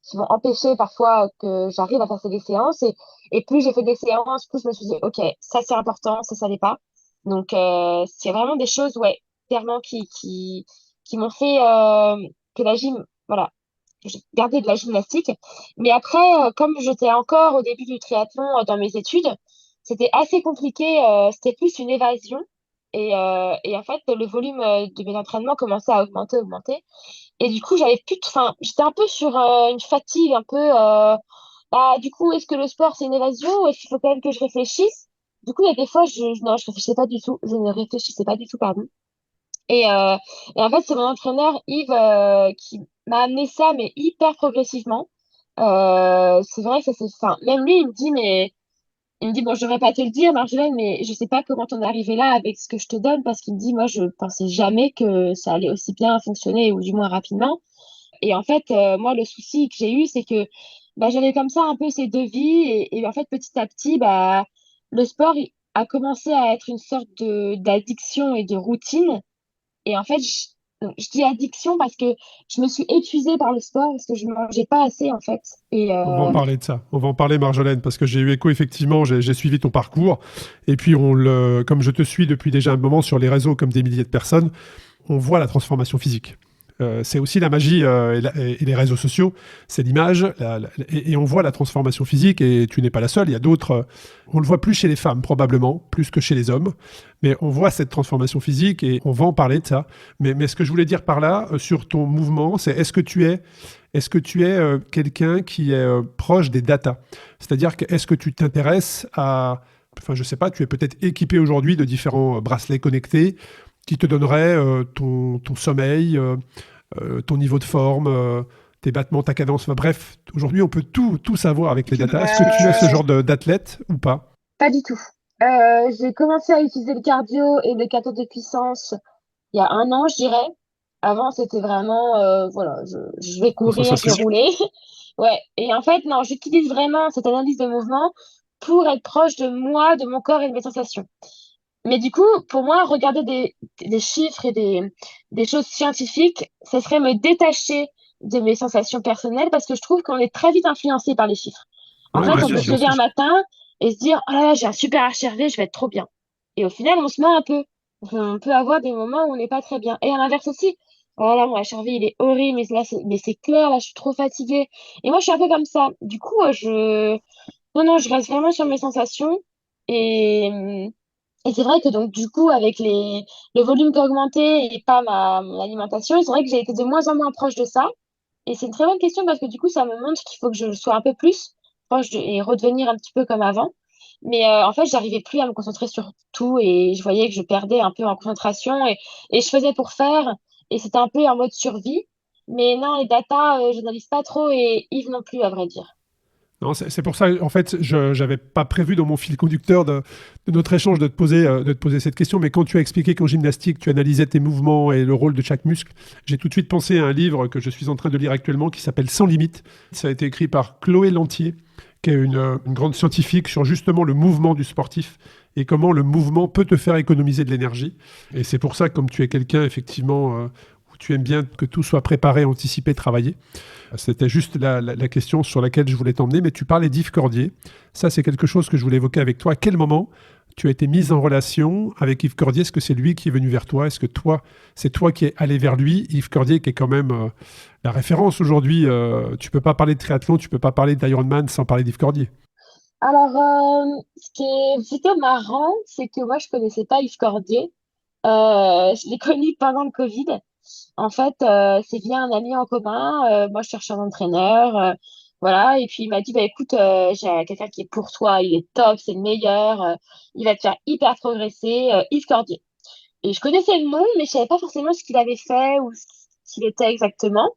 qui vont empêcher parfois que j'arrive à passer des séances. Et plus j'ai fait des séances, plus je me suis dit, OK, ça c'est important, ça l'est pas. Donc, c'est vraiment des choses, ouais, clairement qui m'ont fait que la gym, voilà, j'ai gardé de la gymnastique. Mais après, comme j'étais encore au début du triathlon dans mes études, c'était assez compliqué. C'était plus une évasion. Et en fait, le volume de mes entraînements commençait à augmenter, augmenter. Et du coup, j'avais plus enfin, j'étais un peu sur une fatigue, un peu, bah, du coup, est-ce que le sport, c'est une évasion ou est-ce qu'il faut quand même que je réfléchisse? Du coup, il y a des fois, non, je réfléchissais pas du tout. Je ne réfléchissais pas du tout, pardon. Et, euh, et en fait, c'est mon entraîneur, Yves, qui m'a amené ça, mais hyper progressivement. C'est vrai que ça c'est, enfin, même lui, il me dit, bon, je devrais pas te le dire, Marjolaine, mais je sais pas comment t'en es arrivé là avec ce que je te donne, parce qu'il me dit, moi, je pensais jamais que ça allait aussi bien fonctionner, ou du moins rapidement. Et en fait, moi, le souci que j'ai eu, c'est que bah, j'avais comme ça un peu ces deux vies. Et en fait, petit à petit, bah, le sport a commencé à être une sorte d'addiction et de routine. Et en fait, je dis addiction parce que je me suis épuisée par le sport, parce que je mangeais pas assez, en fait. Et On va en parler de ça. On va en parler, Marjolaine, parce que j'ai eu écho, effectivement, j'ai suivi ton parcours. Et puis, comme je te suis depuis déjà un moment sur les réseaux, comme des milliers de personnes, on voit la transformation physique. C'est aussi la magie et les réseaux sociaux, c'est l'image, et on voit la transformation physique, et tu n'es pas la seule, il y a d'autres, on le voit plus chez les femmes probablement, plus que chez les hommes, mais on voit cette transformation physique, et on va en parler de ça. Mais ce que je voulais dire par là, sur ton mouvement, c'est est-ce que tu es quelqu'un qui est proche des data? C'est-à-dire que est-ce que tu t'intéresses à... Enfin, je sais pas, tu es peut-être équipé aujourd'hui de différents bracelets connectés qui te donneraient ton sommeil, ton niveau de forme, tes battements, ta cadence. Enfin, bref, aujourd'hui, on peut tout savoir avec les data. Est-ce que tu es ce genre d'athlète ou pas? pas du tout. J'ai commencé à utiliser le cardio et le capteur de puissance il y a un an, je dirais. Avant, c'était vraiment, voilà, je vais courir, je vais Consensus. rouler. Ouais. Et en fait, non, j'utilise vraiment cette analyse de mouvement pour être proche de moi, de mon corps et de mes sensations. Mais du coup, pour moi, regarder des chiffres et des choses scientifiques, ça serait me détacher de mes sensations personnelles parce que je trouve qu'on est très vite influencé par les chiffres. En Ouais, fait, bien on peut sûr. se lever un matin et se dire, oh là là, j'ai un super HRV, je vais être trop bien. Et au final, on se ment un peu. On peut avoir des moments où on n'est pas très bien. Et à l'inverse aussi, oh là là, mon HRV, il est horrible, mais là, mais c'est clair, là, je suis trop fatiguée. Et moi, je suis un peu comme ça. Du coup, non, non, je reste vraiment sur mes sensations. Et, et c'est vrai que donc du coup, avec le volume qui a augmenté et pas mon alimentation, c'est vrai que j'ai été de moins en moins proche de ça. Et c'est une très bonne question parce que du coup, ça me montre qu'il faut que je sois un peu plus et redevenir un petit peu comme avant. Mais en fait, j'arrivais plus à me concentrer sur tout et je voyais que je perdais un peu en concentration et je faisais pour faire et c'était un peu en mode survie. Mais non, les datas, je n'analyse pas trop et Yves non plus, à vrai dire. Non, c'est pour ça, en fait, je n'avais pas prévu dans mon fil conducteur de notre échange de te poser cette question, mais quand tu as expliqué qu'en gymnastique, tu analysais tes mouvements et le rôle de chaque muscle, j'ai tout de suite pensé à un livre que je suis en train de lire actuellement qui s'appelle Sans limite. Ça a été écrit par Chloé Lantier, qui est une grande scientifique sur justement le mouvement du sportif et comment le mouvement peut te faire économiser de l'énergie. Et c'est pour ça, comme tu es quelqu'un, effectivement, où tu aimes bien que tout soit préparé, anticipé, travaillé, c'était juste la question sur laquelle je voulais t'emmener, mais tu parlais d'Yves Cordier. Ça, c'est quelque chose que je voulais évoquer avec toi. À quel moment tu as été mise en relation avec Yves Cordier? Est-ce que c'est lui qui est venu vers toi? Est-ce que c'est toi qui es allé vers lui? Yves Cordier, qui est quand même la référence aujourd'hui. Tu peux pas parler de triathlon, tu peux pas parler d'Ironman sans parler d'Yves Cordier. Alors, ce qui est plutôt marrant, c'est que moi, je connaissais pas Yves Cordier. Je l'ai connu pendant le Covid. En fait, c'est via un ami en commun. Moi, je cherche un entraîneur. Voilà. Et puis, il m'a dit, bah, écoute, j'ai quelqu'un qui est pour toi. Il est top, c'est le meilleur. Il va te faire hyper progresser. Yves Cordier. Et je connaissais le nom, mais je savais pas forcément ce qu'il avait fait ou ce qu'il était exactement.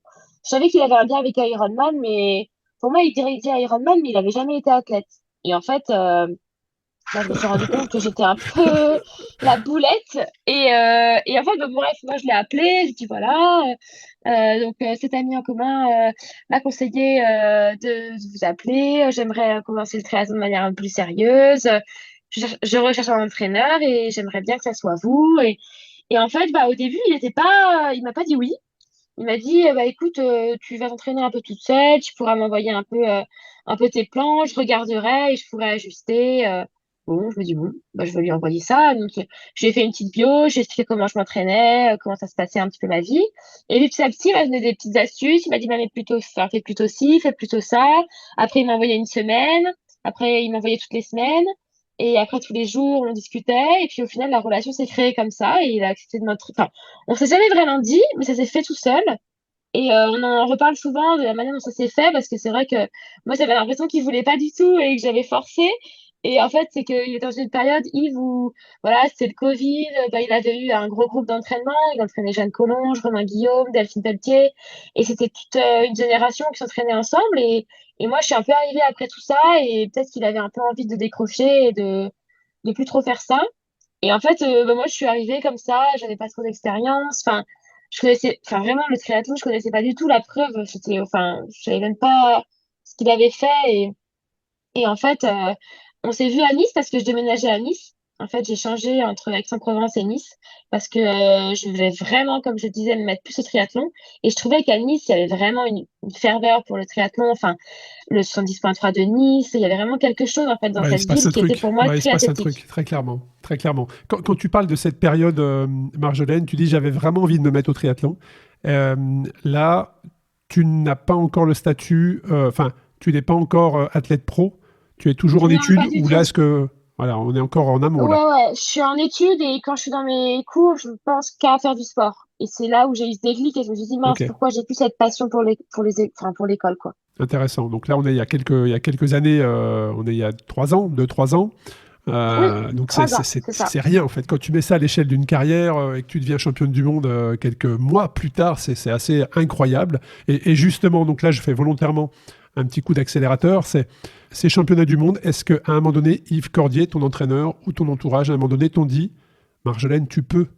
Je savais qu'il avait un lien avec Ironman, mais pour moi, il dirigeait Ironman, mais il avait jamais été athlète. Et en fait, là, je me suis rendu compte que j'étais un peu la boulette. Et en fait, bah, bref, moi, je l'ai appelé. J'ai dit, voilà, cet ami en commun m'a conseillé de vous appeler. J'aimerais commencer le triathlon de manière un peu plus sérieuse. Je recherche un entraîneur et j'aimerais bien que ça soit vous. Et en fait, bah, au début, il m'a pas dit oui. Il m'a dit, bah écoute, tu vas t'entraîner un peu toute seule, tu pourras m'envoyer un peu tes plans, je regarderai et je pourrai ajuster. Bon, je me dis bon, bah je vais lui envoyer ça. Donc j'ai fait une petite bio, j'ai expliqué comment je m'entraînais, comment ça se passait un petit peu ma vie. Et puis petit à petit, il m'a donné des petites astuces. Il m'a dit, bah mais plutôt, enfin, fais plutôt ci, fais plutôt ça. Après, il m'a envoyé une semaine. Après, il m'envoyait toutes les semaines. Et après, tous les jours, on discutait. Et puis, au final, la relation s'est créée comme ça. Et il a accepté de notre... Enfin, on s'est jamais vraiment dit, mais ça s'est fait tout seul. Et on en reparle souvent de la manière dont ça s'est fait, parce que c'est vrai que moi, j'avais l'impression qu'il voulait pas du tout et que j'avais forcé. Et en fait, c'est qu'il était dans une période, Yves, où, voilà, c'était le Covid, bah, il avait eu un gros groupe d'entraînement, il entraînait Jeanne Collonges, Romain Guillaume, Delphine Pelletier, et c'était toute une génération qui s'entraînait ensemble. Et moi, je suis un peu arrivée après tout ça, et peut-être qu'il avait un peu envie de décrocher et de plus trop faire ça. Et en fait, bah, moi, je suis arrivée comme ça, j'avais pas trop d'expérience. Enfin, je connaissais, enfin, vraiment, le triathlon, je connaissais pas du tout la preuve. C'était, enfin, je savais même pas ce qu'il avait fait. Et en fait, on s'est vu à Nice parce que je déménageais à Nice. En fait, j'ai changé entre Aix-en-Provence et Nice parce que je voulais vraiment, comme je disais, me mettre plus au triathlon. Et je trouvais qu'à Nice, il y avait vraiment une ferveur pour le triathlon. Enfin, le 70.3 de Nice, il y avait vraiment quelque chose, en fait, dans Ouais, il cette se passe ville un qui était truc. pour moi Ouais, il se très passe un athlétique. truc, très clairement, très clairement. Quand tu parles de cette période, Marjolaine, tu dis j'avais vraiment envie de me mettre au triathlon. Euh, Là, tu n'as pas encore le statut, enfin, tu n'es pas encore athlète pro. Tu es toujours en Non, études pas du ou là, tout. est-ce que, voilà, on est encore en amont là. Ouais, ouais, je suis en études et quand je suis dans mes cours, je pense qu'à faire du sport. Et c'est là où j'ai eu ce déclic et je me suis dit, mince, Ok, pourquoi j'ai plus cette passion enfin, pour l'école, quoi. intéressant. Donc là, on est il y a quelques années, on est il y a 3 ans, 2, 3 ans. Oui, Donc 3 ans, c'est ça. c'est rien en fait. Quand tu mets ça à l'échelle d'une carrière et que tu deviens championne du monde quelques mois plus tard, c'est assez incroyable. Et justement, donc là, je fais volontairement un petit coup d'accélérateur. C'est ces championnats du monde. Est-ce qu'à un moment donné, Yves Cordier, ton entraîneur ou ton entourage, à un moment donné, t'ont dit, Marjolaine, tu peux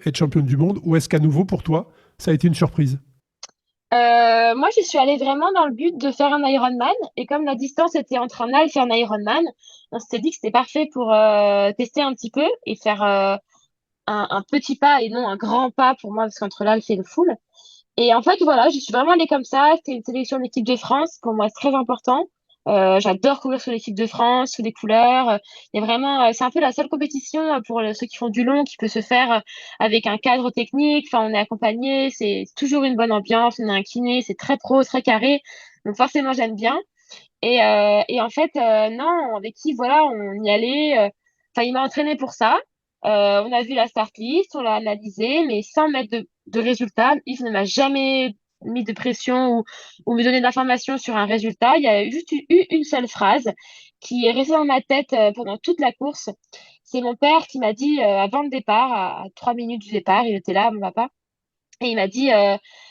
être championne du monde, ou est-ce qu'à nouveau pour toi, ça a été une surprise? Moi, je suis allée vraiment dans le but de faire un Ironman. Et comme la distance était entre un half et un Ironman, on s'était dit que c'était parfait pour tester un petit peu et faire un petit pas et non un grand pas pour moi, parce qu'entre l'half et le full. Et en fait, voilà, je suis vraiment allée comme ça. C'était une sélection de l'équipe de France. Pour moi, c'est très important. J'adore courir sur l'équipe de France, sous les couleurs. Il y a vraiment, c'est un peu la seule compétition pour ceux qui font du long qui peut se faire avec un cadre technique. Enfin, on est accompagné. C'est toujours une bonne ambiance. On a un kiné. C'est très pro, très carré. Donc forcément, j'aime bien. Et en fait, non, avec qui, voilà, on y allait. Enfin, il m'a entraîné pour ça. On a vu la start list, on l'a analysé, mais sans mettre de résultat. Yves ne m'a jamais mis de pression ou me donné d'informations sur un résultat. Il y a juste eu une seule phrase qui est restée dans ma tête pendant toute la course. C'est mon père qui m'a dit avant le départ, à 3 minutes du départ, il était là, mon papa, et il m'a dit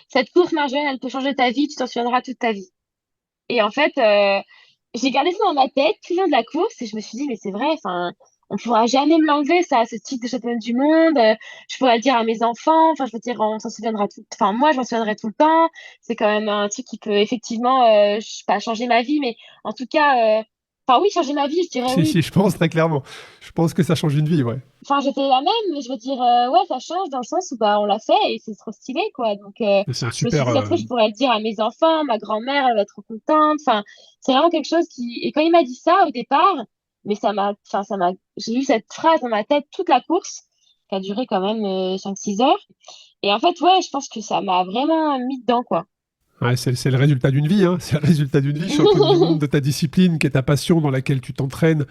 cette course, Marjolaine, elle peut changer ta vie, tu t'en souviendras toute ta vie. Et en fait, j'ai gardé ça dans ma tête tout le long de la course et je me suis dit, mais c'est vrai, enfin, on pourra jamais me l'enlever, ça, ce titre de championne du monde. Je pourrais le dire à mes enfants, enfin, je veux dire, on s'en souviendra tout, enfin, moi, je m'en souviendrai tout le temps. C'est quand même un truc qui peut effectivement, je sais pas, changer ma vie, mais en tout cas, enfin, oui, changer ma vie, je dirais Si, oui. si, je pense très clairement. Je pense que ça change une vie, ouais. Enfin, j'étais la même, mais je veux dire, ouais, ça change dans le sens où, bah, on l'a fait et c'est trop stylé, quoi. Donc, C'est un je me suis super. dit, après, je pourrais le dire à mes enfants, ma grand-mère, elle va être trop contente. Enfin, c'est vraiment quelque chose qui, et quand il m'a dit ça au départ, mais j'ai eu cette phrase dans ma tête toute la course, qui a duré quand même 5-6 heures. Et en fait, ouais, je pense que ça m'a vraiment mis dedans, quoi. Ouais, c'est le résultat d'une vie, hein. C'est le résultat d'une vie, championne du monde de ta discipline, qui est ta passion, dans laquelle tu t'entraînes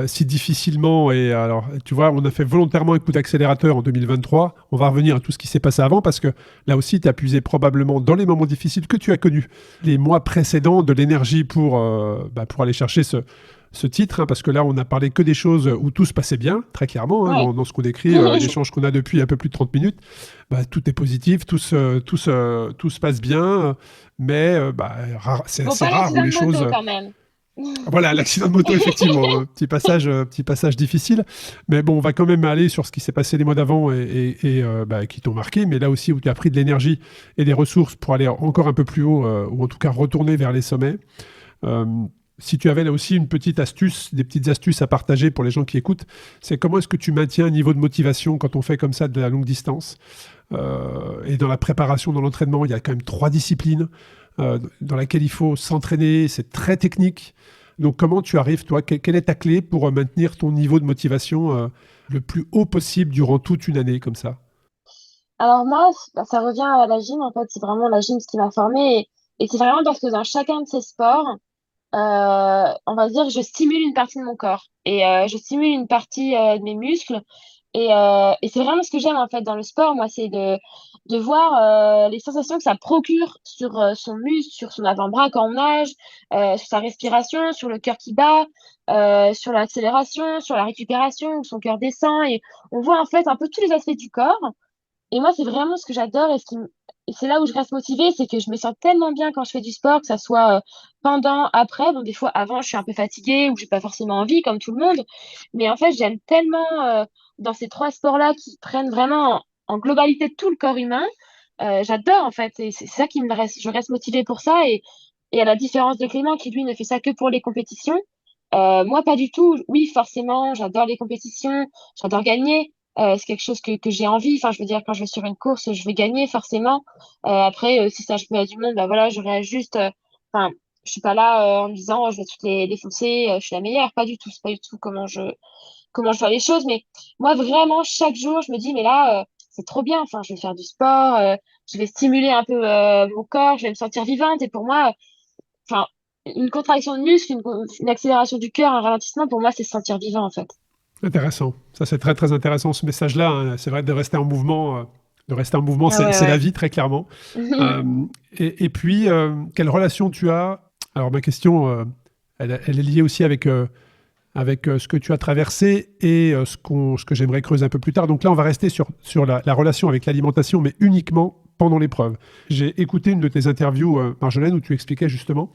si difficilement. Et alors, tu vois, on a fait volontairement un coup d'accélérateur en 2023. On va revenir à tout ce qui s'est passé avant, parce que là aussi, tu as puisé probablement dans les moments difficiles que tu as connus les mois précédents de l'énergie pour aller chercher ce titre, hein, parce que là, on n'a parlé que des choses où tout se passait bien, très clairement, hein, Ouais. dans ce qu'on décrit, l'échange qu'on a depuis un peu plus de 30 minutes. Bah, tout est positif, tout se passe bien, mais Bon, c'est pas rare où l'accident les de choses. moto, quand même. Voilà, l'accident de moto, effectivement, petit passage difficile. Mais bon, on va quand même aller sur ce qui s'est passé les mois d'avant et qui t'ont marqué, mais là aussi où tu as pris de l'énergie et des ressources pour aller encore un peu plus haut, ou en tout cas retourner vers les sommets. Euh, Si tu avais là aussi une petite astuce, des petites astuces à partager pour les gens qui écoutent, c'est comment est-ce que tu maintiens un niveau de motivation quand on fait comme ça de la longue distance. Et dans la préparation, dans l'entraînement, il y a quand même 3 disciplines dans lesquelles il faut s'entraîner, c'est très technique. Donc comment tu arrives, toi, quelle est ta clé pour maintenir ton niveau de motivation le plus haut possible durant toute une année comme ça? Alors moi, bah, ça revient à la gym, en fait, c'est vraiment la gym ce qui m'a formée. Et c'est vraiment parce que dans chacun de ces sports, on va dire que je stimule une partie de mon corps et je stimule une partie de mes muscles. Et c'est vraiment ce que j'aime en fait dans le sport, moi, c'est de voir les sensations que ça procure sur son muscle, sur son avant-bras quand on nage, sur sa respiration, sur le cœur qui bat, sur l'accélération, sur la récupération, où son cœur descend. Et on voit en fait un peu tous les aspects du corps. Et moi, c'est vraiment ce que j'adore et c'est là où je reste motivée, c'est que je me sens tellement bien quand je fais du sport, que ça soit pendant, après. Bon, des fois, avant, je suis un peu fatiguée ou j'ai pas forcément envie, comme tout le monde. Mais en fait, j'aime tellement dans ces 3 sports-là qui prennent vraiment en globalité tout le corps humain. J'adore, en fait. Et c'est ça qui me reste, je reste motivée pour ça. Et à la différence de Clément, qui lui ne fait ça que pour les compétitions, moi, pas du tout. Oui, forcément, j'adore les compétitions, j'adore gagner. C'est quelque chose que j'ai envie. Enfin, je veux dire, quand je vais sur une course, je vais gagner forcément. Après, si ça je mets à du monde, bah voilà, je réajuste. Enfin, je suis pas là en me disant, oh, je vais toutes les défoncer, je suis la meilleure. Pas du tout. C'est pas du tout comment je vois les choses. Mais moi, vraiment, chaque jour, je me dis, mais là, c'est trop bien. Enfin, je vais faire du sport, je vais stimuler un peu mon corps, je vais me sentir vivante. Et pour moi, enfin, une contraction de muscle, une accélération du cœur, un ralentissement, pour moi, c'est se sentir vivant, en fait. Intéressant. Ça, c'est très, très intéressant, ce message-là, hein. C'est vrai de rester en mouvement. De rester en mouvement, Ah ouais, c'est la ouais. vie, très clairement. Euh, et puis, quelle relation tu as? Alors, ma question, elle est liée aussi avec ce que tu as traversé et ce que j'aimerais creuser un peu plus tard. Donc là, on va rester sur la relation avec l'alimentation, mais uniquement pendant l'épreuve. J'ai écouté une de tes interviews, Marjolaine, où tu expliquais justement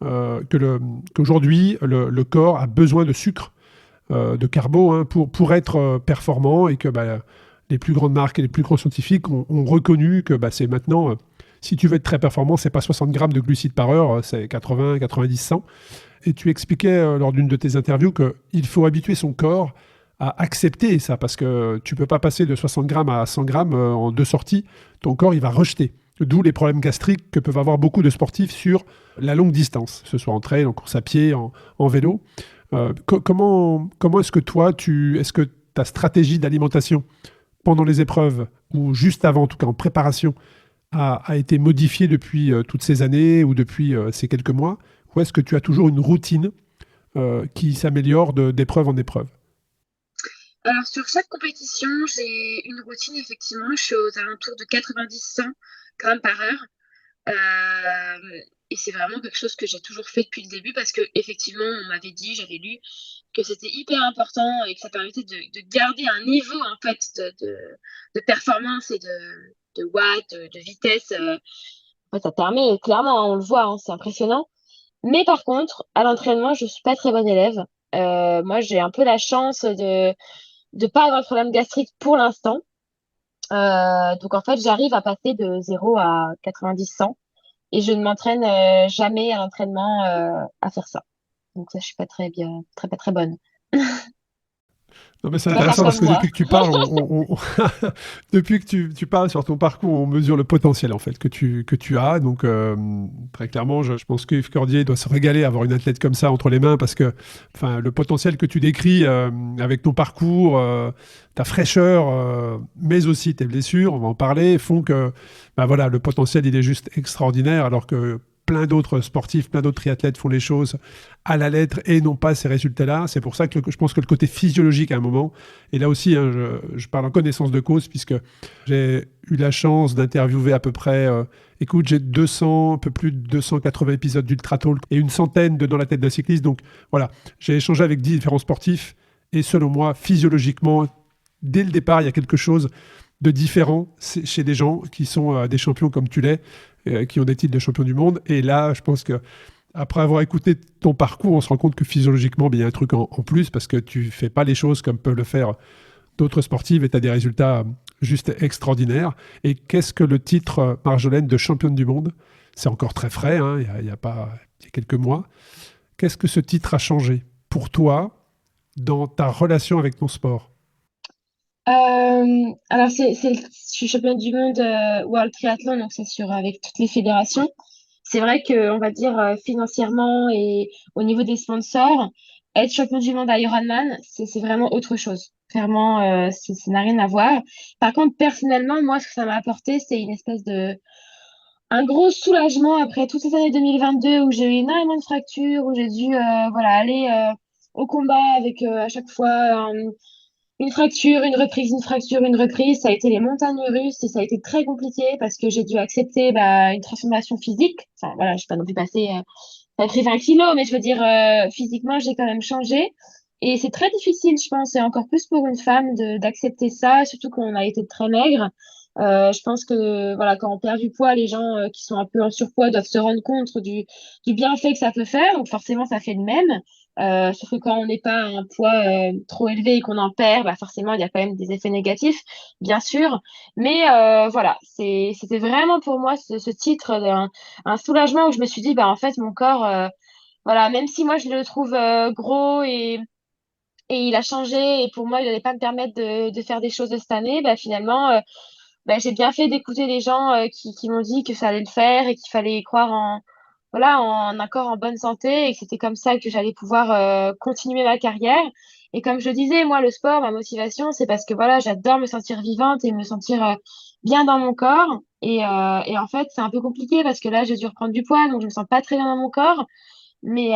qu'aujourd'hui, le corps a besoin de sucre, de carbo, hein, pour être performant, et que bah, les plus grandes marques et les plus grands scientifiques ont reconnu que bah, c'est maintenant, si tu veux être très performant, c'est pas 60 grammes de glucides par heure, c'est 80, 90, 100. Et tu expliquais lors d'une de tes interviews qu'il faut habituer son corps à accepter ça, parce que tu peux pas passer de 60 grammes à 100 grammes en 2 sorties. Ton corps, il va rejeter. D'où les problèmes gastriques que peuvent avoir beaucoup de sportifs sur la longue distance, que ce soit en trail, en course à pied, en vélo. Comment est-ce que toi, est-ce que ta stratégie d'alimentation pendant les épreuves, ou juste avant, en tout cas en préparation, a été modifiée depuis toutes ces années ou depuis ces quelques mois? Ou est-ce que tu as toujours une routine qui s'améliore d'épreuve en épreuve? Alors, sur chaque compétition, j'ai une routine, effectivement. Je suis aux alentours de 90-100 grammes par heure. Et c'est vraiment quelque chose que j'ai toujours fait depuis le début parce que, effectivement, on m'avait dit, j'avais lu que c'était hyper important et que ça permettait de garder un niveau, en fait, de performance et de watts, de vitesse. En fait, ça permet, clairement, hein, on le voit, hein, c'est impressionnant. Mais par contre, à l'entraînement, je suis pas très bonne élève. Moi, j'ai un peu la chance de pas avoir de problème gastrique pour l'instant. Donc en fait, j'arrive à passer de 0 à 90-100 et je ne m'entraîne jamais à l'entraînement à faire ça. Donc ça, je suis pas très bien, pas très bonne. Non, mais c'est Faut pas faire intéressant parce comme que moi. depuis que tu parles, depuis que tu parles sur ton parcours, on mesure le potentiel en fait que tu as. Donc très clairement, je pense que Yves Cordier doit se régaler à avoir une athlète comme ça entre les mains, parce que enfin le potentiel que tu décris avec ton parcours, ta fraîcheur, mais aussi tes blessures, on va en parler, font que bah voilà, le potentiel il est juste extraordinaire, alors que plein d'autres sportifs, plein d'autres triathlètes font les choses à la lettre et n'ont pas ces résultats-là. C'est pour ça que je pense que le côté physiologique à un moment, et là aussi, hein, je parle en connaissance de cause, puisque j'ai eu la chance d'interviewer à peu près, écoute, j'ai 200, un peu plus de 280 épisodes d'Ultra Talk et une centaine de Dans la tête d'un cycliste. Donc voilà, j'ai échangé avec 10 différents sportifs, et selon moi, physiologiquement, dès le départ, il y a quelque chose de différent chez des gens qui sont des champions comme tu l'es, qui ont des titres de champion du monde. Et là, je pense que après avoir écouté ton parcours, on se rend compte que physiologiquement, il y a un truc en plus, parce que tu fais pas les choses comme peuvent le faire d'autres sportives, et tu as des résultats juste extraordinaires. Et qu'est-ce que le titre, Marjolaine, de championne du monde? C'est encore très frais, hein, il y a quelques mois. Qu'est-ce que ce titre a changé pour toi dans ta relation avec ton sport? Alors, je suis championne du monde World Triathlon, donc c'est sûr, avec toutes les fédérations. C'est vrai que, on va dire, financièrement et au niveau des sponsors, être champion du monde Ironman, c'est vraiment autre chose. Clairement, ça n'a rien à voir. Par contre, personnellement, moi, ce que ça m'a apporté, c'est une espèce de, un gros soulagement après toute cette année 2022 où j'ai eu énormément de fractures, où j'ai dû, voilà, aller, au combat avec, à chaque fois, une fracture, une reprise, une fracture, une reprise. Ça a été les montagnes russes et ça a été très compliqué parce que j'ai dû accepter une transformation physique. Enfin, voilà, je suis pas non plus passée, pas pris 20 kilos, mais je veux dire, physiquement, j'ai quand même changé. Et c'est très difficile, je pense, et encore plus pour une femme d'accepter ça, surtout quand on a été très maigre. Je pense que voilà, quand on perd du poids, les gens qui sont un peu en surpoids doivent se rendre compte du bienfait que ça peut faire. Donc forcément, ça fait de même. Sauf que quand on n'est pas à un poids trop élevé et qu'on en perd, bah forcément, il y a quand même des effets négatifs, bien sûr. Mais voilà, c'était vraiment pour moi ce titre un soulagement où je me suis dit, bah en fait, mon corps, voilà, même si moi je le trouve gros et il a changé et pour moi, il n'allait pas me permettre de faire des choses de cette année, bah finalement, j'ai bien fait d'écouter les gens qui m'ont dit que ça allait le faire et qu'il fallait croire en, voilà, en un corps en bonne santé et que c'était comme ça que j'allais pouvoir continuer ma carrière. Et comme je le disais, moi, le sport, ma motivation, c'est parce que voilà, j'adore me sentir vivante et me sentir bien dans mon corps. Et en fait, c'est un peu compliqué parce que là, j'ai dû reprendre du poids, donc je me sens pas très bien dans mon corps. Mais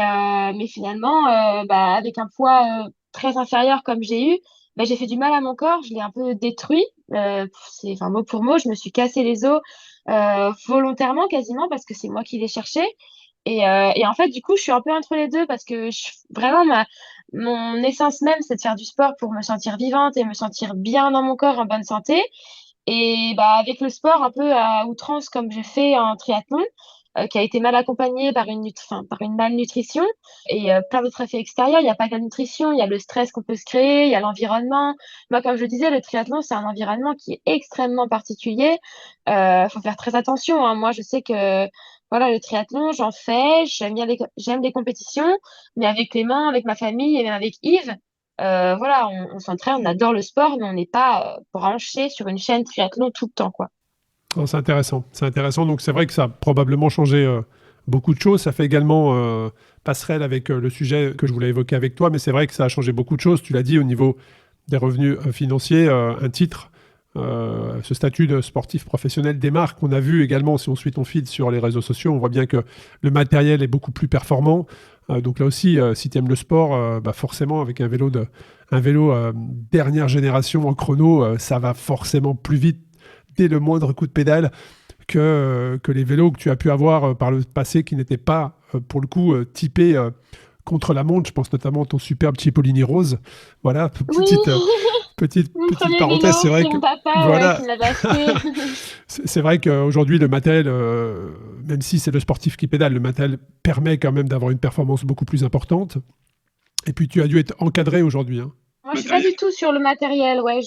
finalement, avec un poids très inférieur comme j'ai eu, j'ai fait du mal à mon corps, je l'ai un peu détruit. Enfin, mot pour mot, je me suis cassé les os volontairement quasiment parce que c'est moi qui l'ai cherché. Et en fait, du coup, je suis un peu entre les deux parce que vraiment, mon essence même, c'est de faire du sport pour me sentir vivante et me sentir bien dans mon corps, en bonne santé. Et avec le sport un peu à outrance, comme j'ai fait en triathlon, qui a été mal accompagné par par une malnutrition et plein d'autres effets extérieurs. Il n'y a pas que la nutrition, il y a le stress qu'on peut se créer, il y a l'environnement. Moi, comme je le disais, le triathlon, c'est un environnement qui est extrêmement particulier. Faut faire très attention, hein. Moi, je sais que voilà, le triathlon, j'en fais, j'aime les compétitions, mais avec Clément, avec ma famille et même avec Yves, voilà, on s'entraîne, on adore le sport, mais on n'est pas branché sur une chaîne triathlon tout le temps, quoi. Oh, c'est intéressant. C'est intéressant. Donc, c'est vrai que ça a probablement changé beaucoup de choses. Ça fait également passerelle avec le sujet que je voulais évoquer avec toi, mais c'est vrai que ça a changé beaucoup de choses. Tu l'as dit au niveau des revenus financiers, un titre, ce statut de sportif professionnel démarre qu'on a vu également, si on suit ton feed sur les réseaux sociaux, on voit bien que le matériel est beaucoup plus performant. Donc là aussi, si tu aimes le sport, forcément, avec un vélo dernière génération en chrono, ça va forcément plus vite dès le moindre coup de pédale que les vélos que tu as pu avoir par le passé qui n'étaient pas, pour le coup, typés contre la montre. Je pense notamment à ton superbe Cipollini rose. Voilà, Oui, mon petite premier vélo, parenthèse, c'est vrai c'est que mon papa, ouais, qui voilà, me l'avait acheté. c'est vrai qu'aujourd'hui le matériel, même si c'est le sportif qui pédale, le matériel permet quand même d'avoir une performance beaucoup plus importante. Et puis tu as dû être encadré aujourd'hui, hein. Moi, je suis pas du tout sur le matériel, ouais,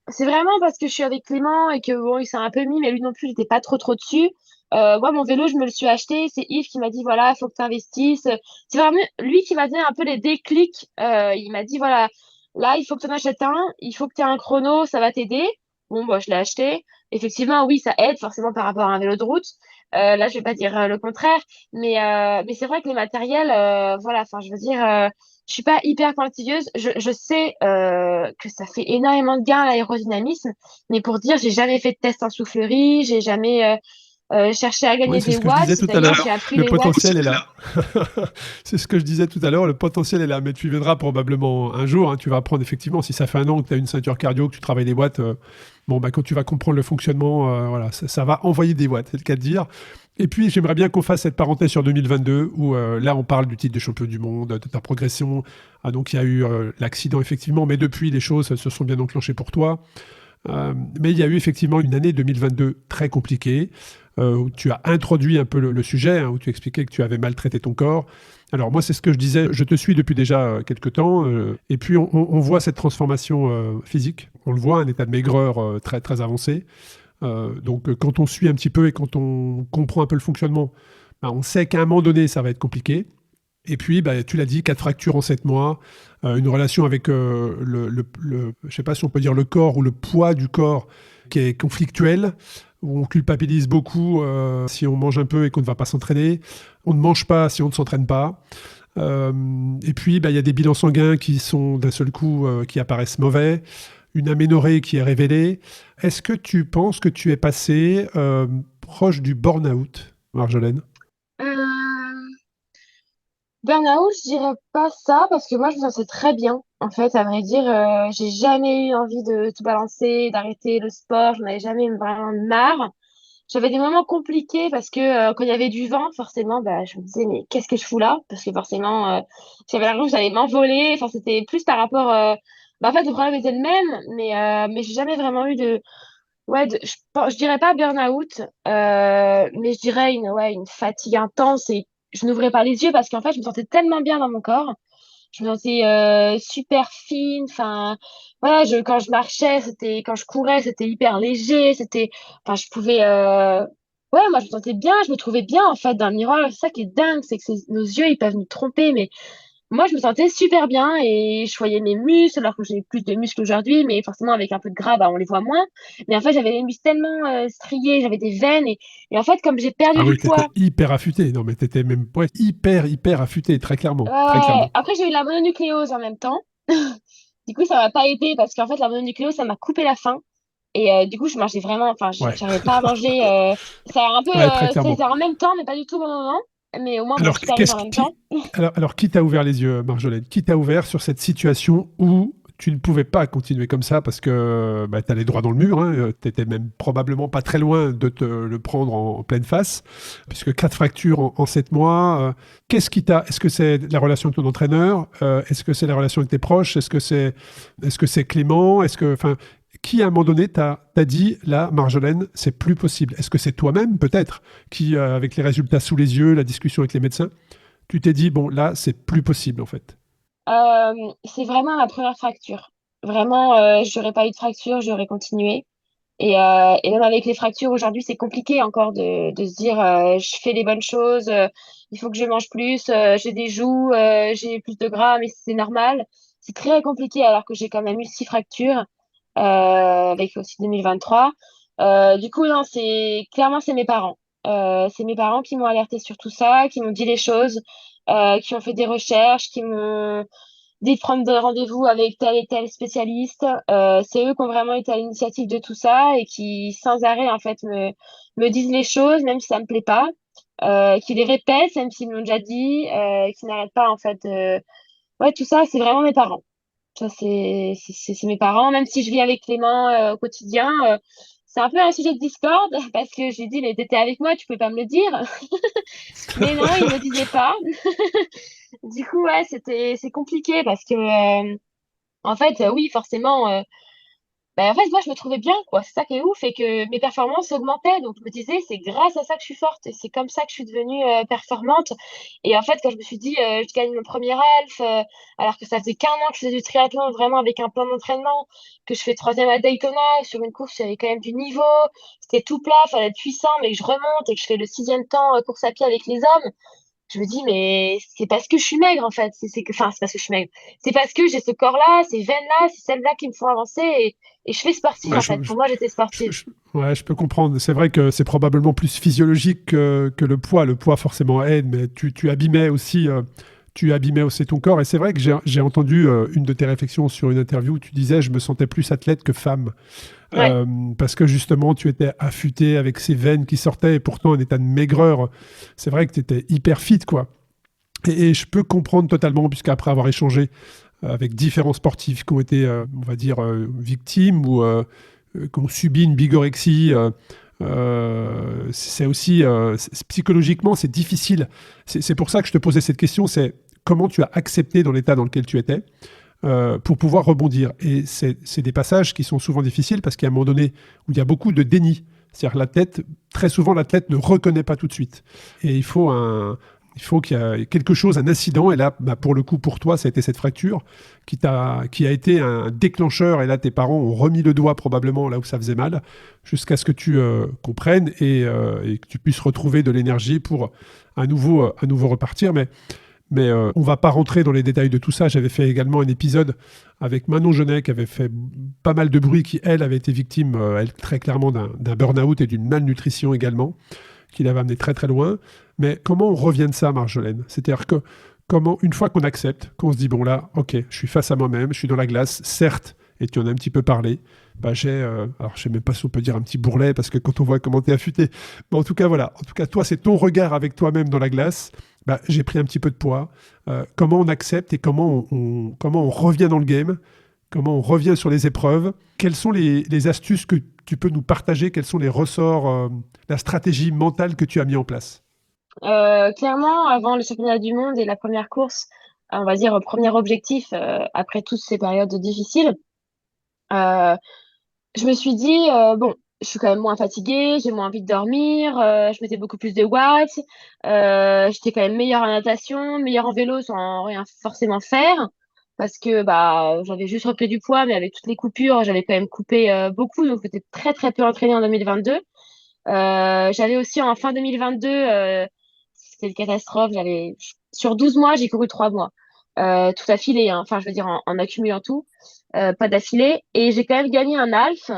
c'est vraiment parce que je suis avec Clément et que bon, il s'est un peu mis, mais lui non plus, il était pas trop dessus. Moi, mon vélo, je me le suis acheté. C'est Yves qui m'a dit, voilà, il faut que tu investisses. C'est vraiment lui qui m'a donné un peu les déclics. Il m'a dit, voilà, là, il faut que tu en achètes un. Il faut que tu aies un chrono, ça va t'aider. Bon, bah, je l'ai acheté. Effectivement, oui, ça aide forcément par rapport à un vélo de route. Là, je vais pas dire le contraire. Mais c'est vrai que les matériels, voilà, enfin, je veux dire, je suis pas hyper pointilleuse. Je sais que ça fait énormément de gains à l'aérodynamisme, mais pour dire, j'ai jamais fait de test en soufflerie, j'ai jamais cherché à Oui, gagner c'est des ce que je disais watts. tout à D'ailleurs, l'heure. j'ai appris Le les watts. potentiel est là. C'est ce que je disais tout à l'heure. Le potentiel est là. Mais tu viendras probablement un jour, hein. Tu vas apprendre effectivement, si ça fait un an que tu as une ceinture cardio, que tu travailles les watts, quand tu vas comprendre le fonctionnement, voilà, ça va envoyer des watts, c'est le cas de dire. Et puis, j'aimerais bien qu'on fasse cette parenthèse sur 2022, où là, on parle du titre de champion du monde, de ta progression. Ah, donc, il y a eu l'accident, effectivement, mais depuis, les choses se sont bien enclenchées pour toi. Mais il y a eu effectivement une année 2022 très compliquée, où tu as introduit un peu le sujet, hein, où tu expliquais que tu avais maltraité ton corps. Alors moi, c'est ce que je disais, je te suis depuis déjà quelques temps, et puis on voit cette transformation physique, on le voit, un état de maigreur très, très avancé. Donc quand on suit un petit peu et quand on comprend un peu le fonctionnement, on sait qu'à un moment donné, ça va être compliqué. Et puis, bah, tu l'as dit, 4 fractures en 7 mois, une relation avec je sais pas si on peut dire le corps ou le poids du corps qui est conflictuel, où on culpabilise beaucoup si on mange un peu et qu'on ne va pas s'entraîner. On ne mange pas si on ne s'entraîne pas. Et puis, bah, il y a des bilans sanguins qui sont d'un seul coup qui apparaissent mauvais, une aménorrhée qui est révélée. Est-ce que tu penses que tu es passé proche du burn-out, Marjolaine? Euh, Burnout, je dirais pas ça parce que moi je me sentais très bien. En fait, à vrai dire, j'ai jamais eu envie de tout balancer, d'arrêter le sport. J'en avais jamais vraiment marre. J'avais des moments compliqués parce que quand il y avait du vent, forcément, bah, je me disais mais qu'est-ce que je fous là? Parce que forcément, j'avais l'impression que j'allais m'envoler. Enfin, c'était plus par rapport. Bah, en fait, le problème était le même, mais j'ai jamais vraiment eu de. Ouais, je dirais pas burn-out, mais je dirais une fatigue intense et je n'ouvrais pas les yeux parce qu'en fait, je me sentais tellement bien dans mon corps. Je me sentais super fine. Enfin, voilà, quand je marchais, quand je courais, c'était hyper léger. Enfin, je pouvais, ouais, moi, je me sentais bien. Je me trouvais bien, en fait, dans le miroir. C'est ça qui est dingue, c'est que nos yeux, ils peuvent nous tromper, mais moi, je me sentais super bien et je voyais mes muscles, alors que j'ai plus de muscles aujourd'hui, mais forcément, avec un peu de gras, bah, on les voit moins. Mais en fait, j'avais les muscles tellement striés, j'avais des veines. Et en fait, comme j'ai perdu Ah du oui, t'étais poids, hyper affûté. Non, mais t'étais même ouais, hyper, hyper affûté, très clairement, très ouais. clairement. Après, j'ai eu la mononucléose en même temps. Du coup, ça m'a pas aidé parce qu'en fait, la mononucléose, ça m'a coupé la faim. Et du coup, je mangeais vraiment, enfin, Ouais, j'arrivais pas à manger. Ça a un peu, ouais, très clairement. c'est en même temps, mais pas du tout au bon moment. Mais au moins, bon, Alors, tout arrive en même temps. qui t'a ouvert les yeux, Marjolaine? Qui t'a ouvert sur cette situation où tu ne pouvais pas continuer comme ça parce que bah, tu allais droit dans le mur, hein, tu étais même probablement pas très loin de te le prendre en pleine face, puisque 4 fractures en 7 mois. Est-ce que c'est la relation avec ton entraîneur? Est-ce que c'est la relation avec tes proches? Est-ce que c'est Clément? Enfin, qui à un moment donné t'a dit, là, Marjolaine, c'est plus possible? Est-ce que c'est toi-même, peut-être, qui, avec les résultats sous les yeux, la discussion avec les médecins, tu t'es dit, bon, là, c'est plus possible, en fait? C'est vraiment la première fracture. Vraiment, j'aurais pas eu de fracture, j'aurais continué. Et même avec les fractures aujourd'hui, c'est compliqué encore de se dire je fais les bonnes choses, il faut que je mange plus, j'ai des joues, j'ai plus de gras, mais c'est normal. C'est très compliqué alors que j'ai quand même eu 6 fractures avec aussi 2023. Du coup, non, c'est mes parents. C'est mes parents qui m'ont alerté sur tout ça, qui m'ont dit les choses, qui ont fait des recherches, qui m'ont dit de prendre des rendez-vous avec tel et tel spécialiste. C'est eux qui ont vraiment été à l'initiative de tout ça et qui, sans arrêt, en fait, me disent les choses, même si ça me plaît pas, qui les répètent, même s'ils me l'ont déjà dit, qui n'arrêtent pas, en fait. Ouais, tout ça, c'est vraiment mes parents. Ça, c'est mes parents. Même si je vis avec Clément au quotidien, c'est un peu un sujet de discorde parce que je lui dis, mais t'étais avec moi, tu pouvais pas me le dire. Mais non, il me le disait pas. Du coup, ouais, c'est compliqué parce que, en fait, oui, forcément, en fait, moi, je me trouvais bien, quoi. C'est ça qui est ouf et que mes performances augmentaient. Donc, je me disais, c'est grâce à ça que je suis forte et c'est comme ça que je suis devenue performante. Et en fait, quand je me suis dit, je gagne mon premier half, alors que ça faisait qu'un an que je faisais du triathlon vraiment avec un plan d'entraînement, que je fais troisième à Daytona, sur une course, j'avais quand même du niveau, c'était tout plat, fallait être puissant, mais que je remonte et que je fais le sixième temps course à pied avec les hommes. Je me dis, mais c'est parce que je suis maigre, en fait. Enfin, c'est parce que je suis maigre. C'est parce que j'ai ce corps-là, ces veines-là, c'est celles-là qui me font avancer et je fais sportive, Ouais, en fait. Pour moi, j'étais sportive. ouais, je peux comprendre. C'est vrai que c'est probablement plus physiologique que le poids. Le poids, forcément, aide, mais tu abîmais aussi ton corps. Et c'est vrai que j'ai entendu une de tes réflexions sur une interview où tu disais, je me sentais plus athlète que femme. Ouais. Parce que justement, tu étais affûté avec ces veines qui sortaient et pourtant en état de maigreur. C'est vrai que tu étais hyper fit, quoi. Et je peux comprendre totalement, puisqu'après avoir échangé avec différents sportifs qui ont été, on va dire, victimes ou qui ont subi une bigorexie, c'est aussi, psychologiquement, c'est difficile. C'est pour ça que je te posais cette question, c'est comment tu as accepté dans l'état dans lequel tu étais pour pouvoir rebondir. Et c'est des passages qui sont souvent difficiles parce qu'il y a un moment donné où il y a beaucoup de déni. C'est-à-dire très souvent, l'athlète ne reconnaît pas tout de suite. Et il faut qu'il y ait quelque chose, un incident. Et là, bah, pour le coup, pour toi, ça a été cette fracture qui a été un déclencheur. Et là, tes parents ont remis le doigt probablement là où ça faisait mal, jusqu'à ce que tu comprennes et que tu puisses retrouver de l'énergie pour à nouveau repartir. Mais Mais on va pas rentrer dans les détails de tout ça. J'avais fait également un épisode avec Manon Genet, qui avait fait pas mal de bruit, qui, elle, avait été victime, elle, très clairement, d'un burn-out et d'une malnutrition également, qui l'avait amené très très loin. Mais comment on revient de ça, Marjolaine? C'est-à-dire que comment, une fois qu'on accepte, qu'on se dit, bon là, ok, je suis face à moi-même, je suis dans la glace, certes, et tu en as un petit peu parlé, bah j'ai, alors je sais même pas si on peut dire un petit bourrelet, parce que quand on voit comment t'es affûté, mais en tout cas voilà, en tout cas toi c'est ton regard avec toi-même dans la glace, bah, j'ai pris un petit peu de poids. Comment on accepte et comment on revient dans le game, comment on revient sur les épreuves, quelles sont les astuces que tu peux nous partager, quels sont les ressorts, la stratégie mentale que tu as mis en place? Clairement, avant le championnat du monde et la première course, on va dire premier objectif après toutes ces périodes difficiles, euh, je me suis dit, bon, je suis quand même moins fatiguée, j'ai moins envie de dormir, je mettais beaucoup plus de watts, j'étais quand même meilleure en natation, meilleure en vélo sans rien forcément faire, parce que bah j'avais juste repris du poids, mais avec toutes les coupures, j'avais quand même coupé beaucoup, donc j'étais très très peu entraînée en 2022. J'avais aussi en fin 2022, c'était une catastrophe, sur 12 mois, j'ai couru 3 mois. Tout affilé, hein. Enfin, je veux dire, en accumulant tout, pas d'affilée. Et j'ai quand même gagné un half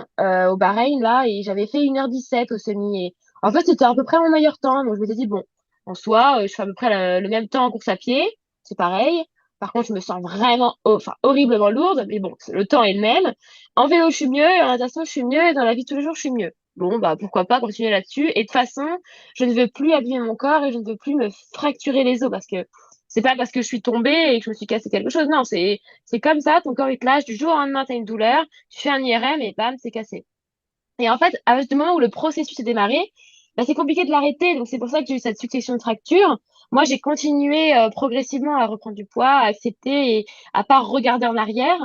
au Bahreïn, là, et j'avais fait 1h17 au semi. Et en fait, c'était à peu près mon meilleur temps. Donc, je me suis dit, bon, en soi, je fais à peu près le même temps en course à pied. C'est pareil. Par contre, je me sens vraiment, enfin, horriblement lourde. Mais bon, le temps est le même. En vélo, je suis mieux. En natation, je suis mieux. Et dans la vie de tous les jours, je suis mieux. Bon, bah, pourquoi pas continuer là-dessus. Et de toute façon, je ne veux plus abîmer mon corps et je ne veux plus me fracturer les os parce que c'est pas parce que je suis tombée et que je me suis cassé quelque chose. Non, c'est comme ça, ton corps il te lâche, du jour au lendemain, t'as une douleur, tu fais un IRM et bam, c'est cassé. Et en fait, à partir du moment où le processus est démarré, bah, c'est compliqué de l'arrêter. Donc c'est pour ça que j'ai eu cette succession de fractures. Moi, j'ai continué progressivement à reprendre du poids, à accepter et à pas regarder en arrière.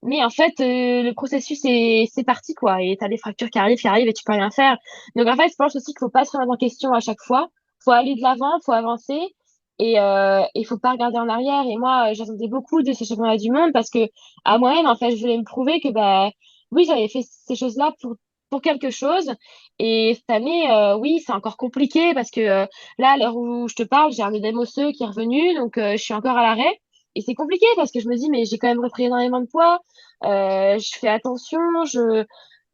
Mais en fait, le processus c'est parti quoi. Et t'as des fractures qui arrivent et tu peux rien faire. Donc en fait, je pense aussi qu'il faut pas se remettre en question à chaque fois. Faut aller de l'avant, faut avancer. Et il faut pas regarder en arrière. Et moi, j'attendais beaucoup de ces championnats du monde parce que à moi-même, en fait, je voulais me prouver que bah oui, j'avais fait ces choses-là pour quelque chose. Et cette année, oui, c'est encore compliqué parce que là, à l'heure où je te parle, j'ai un œdème osseux qui est revenu, donc je suis encore à l'arrêt. Et c'est compliqué parce que je me dis, mais j'ai quand même repris énormément de poids, je fais attention,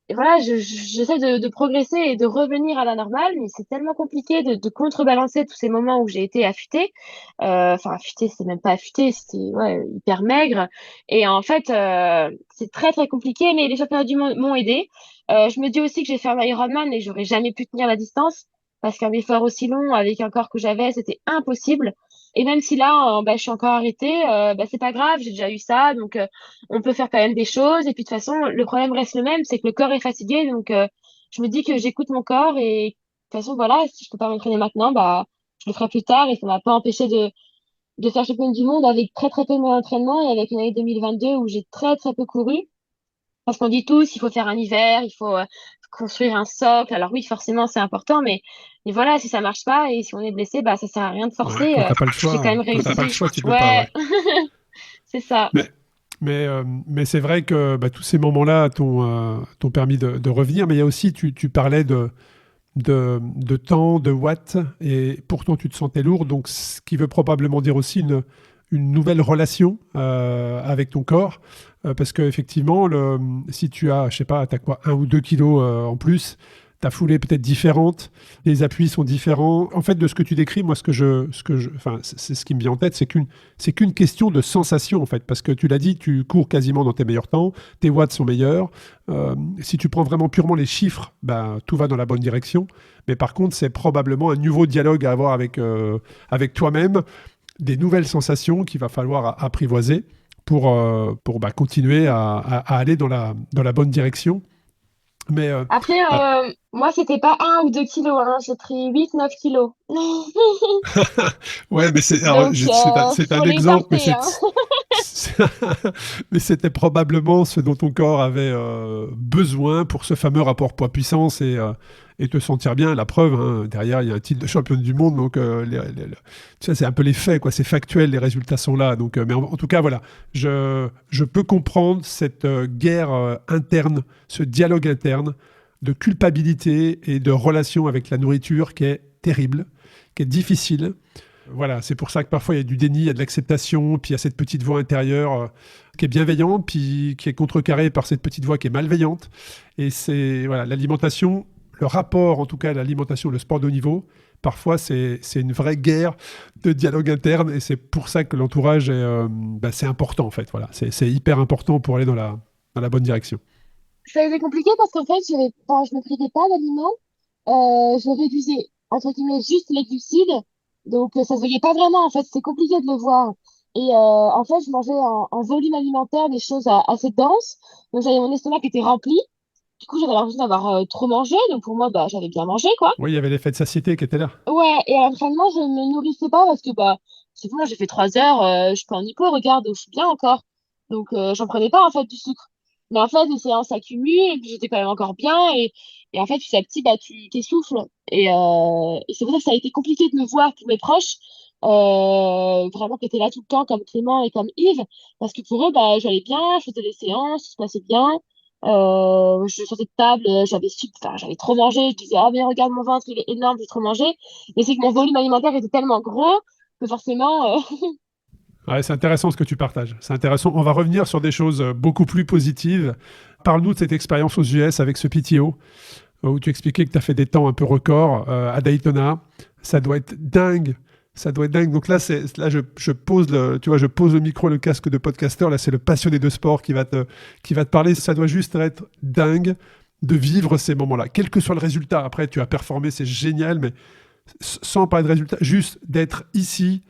et voilà, j'essaie de progresser et de revenir à la normale, mais c'est tellement compliqué de contrebalancer tous ces moments où j'ai été affûtée. Enfin, affûtée, c'est même pas affûtée, c'était ouais, hyper maigre. Et en fait, c'est très très compliqué, mais les championnats du monde m'ont aidé. Je me dis aussi que j'ai fait un Ironman et j'aurais jamais pu tenir la distance parce qu'un effort aussi long avec un corps que j'avais, c'était impossible. Et même si là, bah, je suis encore arrêtée, bah, c'est pas grave, j'ai déjà eu ça, donc on peut faire quand même des choses. Et puis de toute façon, le problème reste le même, c'est que le corps est fatigué. Donc je me dis que j'écoute mon corps et de toute façon, voilà, si je peux pas m'entraîner maintenant, bah je le ferai plus tard et ça m'a pas empêché de faire championne du monde avec très très peu de d'entraînement et avec une année 2022 où j'ai très très peu couru. Parce qu'on dit tous, il faut faire un hiver, il faut construire un socle. Alors oui, forcément, c'est important, mais voilà, si ça marche pas et si on est blessé, bah ça sert à rien de Ouais, forcer. quand t'as pas le J'ai choix, quand même quand t'as réussi. pas le choix, tu peux pas, Ouais, ouais. c'est ça. Mais c'est vrai que bah, tous ces moments-là t'ont permis de revenir. Mais il y a aussi, tu parlais de temps, de watts, et pourtant tu te sentais lourd. Donc, ce qui veut probablement dire aussi une nouvelle relation avec ton corps. Parce qu'effectivement, si tu as, je sais pas, t'as quoi, 1 ou 2 kilos en plus, ta foulée est peut-être différente, les appuis sont différents. En fait, de ce que tu décris, moi, enfin, c'est ce qui me vient en tête, c'est qu'une question de sensation, en fait. Parce que tu l'as dit, tu cours quasiment dans tes meilleurs temps, tes watts sont meilleurs. Si tu prends vraiment purement les chiffres, ben, tout va dans la bonne direction. Mais par contre, c'est probablement un nouveau dialogue à avoir avec toi-même, des nouvelles sensations qu'il va falloir apprivoiser pour bah, continuer à aller dans la bonne direction. Mais Après, ah, moi, c'était pas 1 ou 2 kilos, hein, j'ai pris 8, 9 kilos. ouais, mais Donc, c'est un faut les exemple, mais porter, hein. c'est- mais c'était probablement ce dont ton corps avait besoin pour ce fameux rapport poids-puissance et te sentir bien. La preuve, hein, derrière, il y a un titre de championne du monde, donc tu sais, c'est un peu les faits, quoi. C'est factuel, les résultats sont là. Donc, mais en tout cas, voilà, je peux comprendre cette guerre interne, ce dialogue interne de culpabilité et de relation avec la nourriture qui est terrible, qui est difficile. Voilà, c'est pour ça que parfois il y a du déni, il y a de l'acceptation, puis il y a cette petite voix intérieure qui est bienveillante, puis qui est contrecarrée par cette petite voix qui est malveillante. Et c'est voilà, l'alimentation, le rapport en tout cas à l'alimentation, le sport de haut niveau, parfois c'est une vraie guerre de dialogue interne, et c'est pour ça que l'entourage c'est important en fait. Voilà, c'est hyper important pour aller dans la bonne direction. Ça a été compliqué parce qu'en fait, je me privais pas d'aliments. Je réduisais, entre guillemets, juste les glucides. Donc, ça se voyait pas vraiment, en fait. C'était compliqué de le voir. Et en fait, je mangeais en volume alimentaire des choses assez denses. Donc, j'avais mon estomac qui était rempli. Du coup, j'avais l'impression d'avoir trop mangé. Donc, pour moi, bah, j'avais bien mangé, quoi. Oui, il y avait l'effet de satiété qui était là. Ouais, et à l'entraînement, je me nourrissais pas parce que, bah, c'est bon, j'ai fait 3 heures, je suis pas en hypo, regarde, je suis bien encore. Donc, j'en prenais pas, en fait, du sucre. Mais en fait, les séances s'accumulent, et puis j'étais quand même encore bien, et en fait, petit à petit, bah, tu t'essouffles. Et c'est pour ça que ça a été compliqué de me voir pour mes proches, vraiment qui étaient là tout le temps, comme Clément et comme Yves, parce que pour eux, bah, j'allais bien, je faisais des séances, tout se passait bien. Je sortais de table, enfin, j'avais trop mangé, je disais, ah, mais regarde mon ventre, il est énorme, j'ai trop mangé. Mais c'est que mon volume alimentaire était tellement gros que forcément, Ouais, c'est intéressant ce que tu partages. C'est intéressant. On va revenir sur des choses beaucoup plus positives. Parle-nous de cette expérience aux US avec ce PTO, où tu expliquais que tu as fait des temps un peu records à Daytona. Ça doit être dingue. Ça doit être dingue. Donc là, je pose je pose le micro, le casque de podcasteur. Là, c'est le passionné de sport qui va te parler. Ça doit juste être dingue de vivre ces moments-là. Quel que soit le résultat. Après, tu as performé, c'est génial, mais sans parler de résultat, juste d'être ici,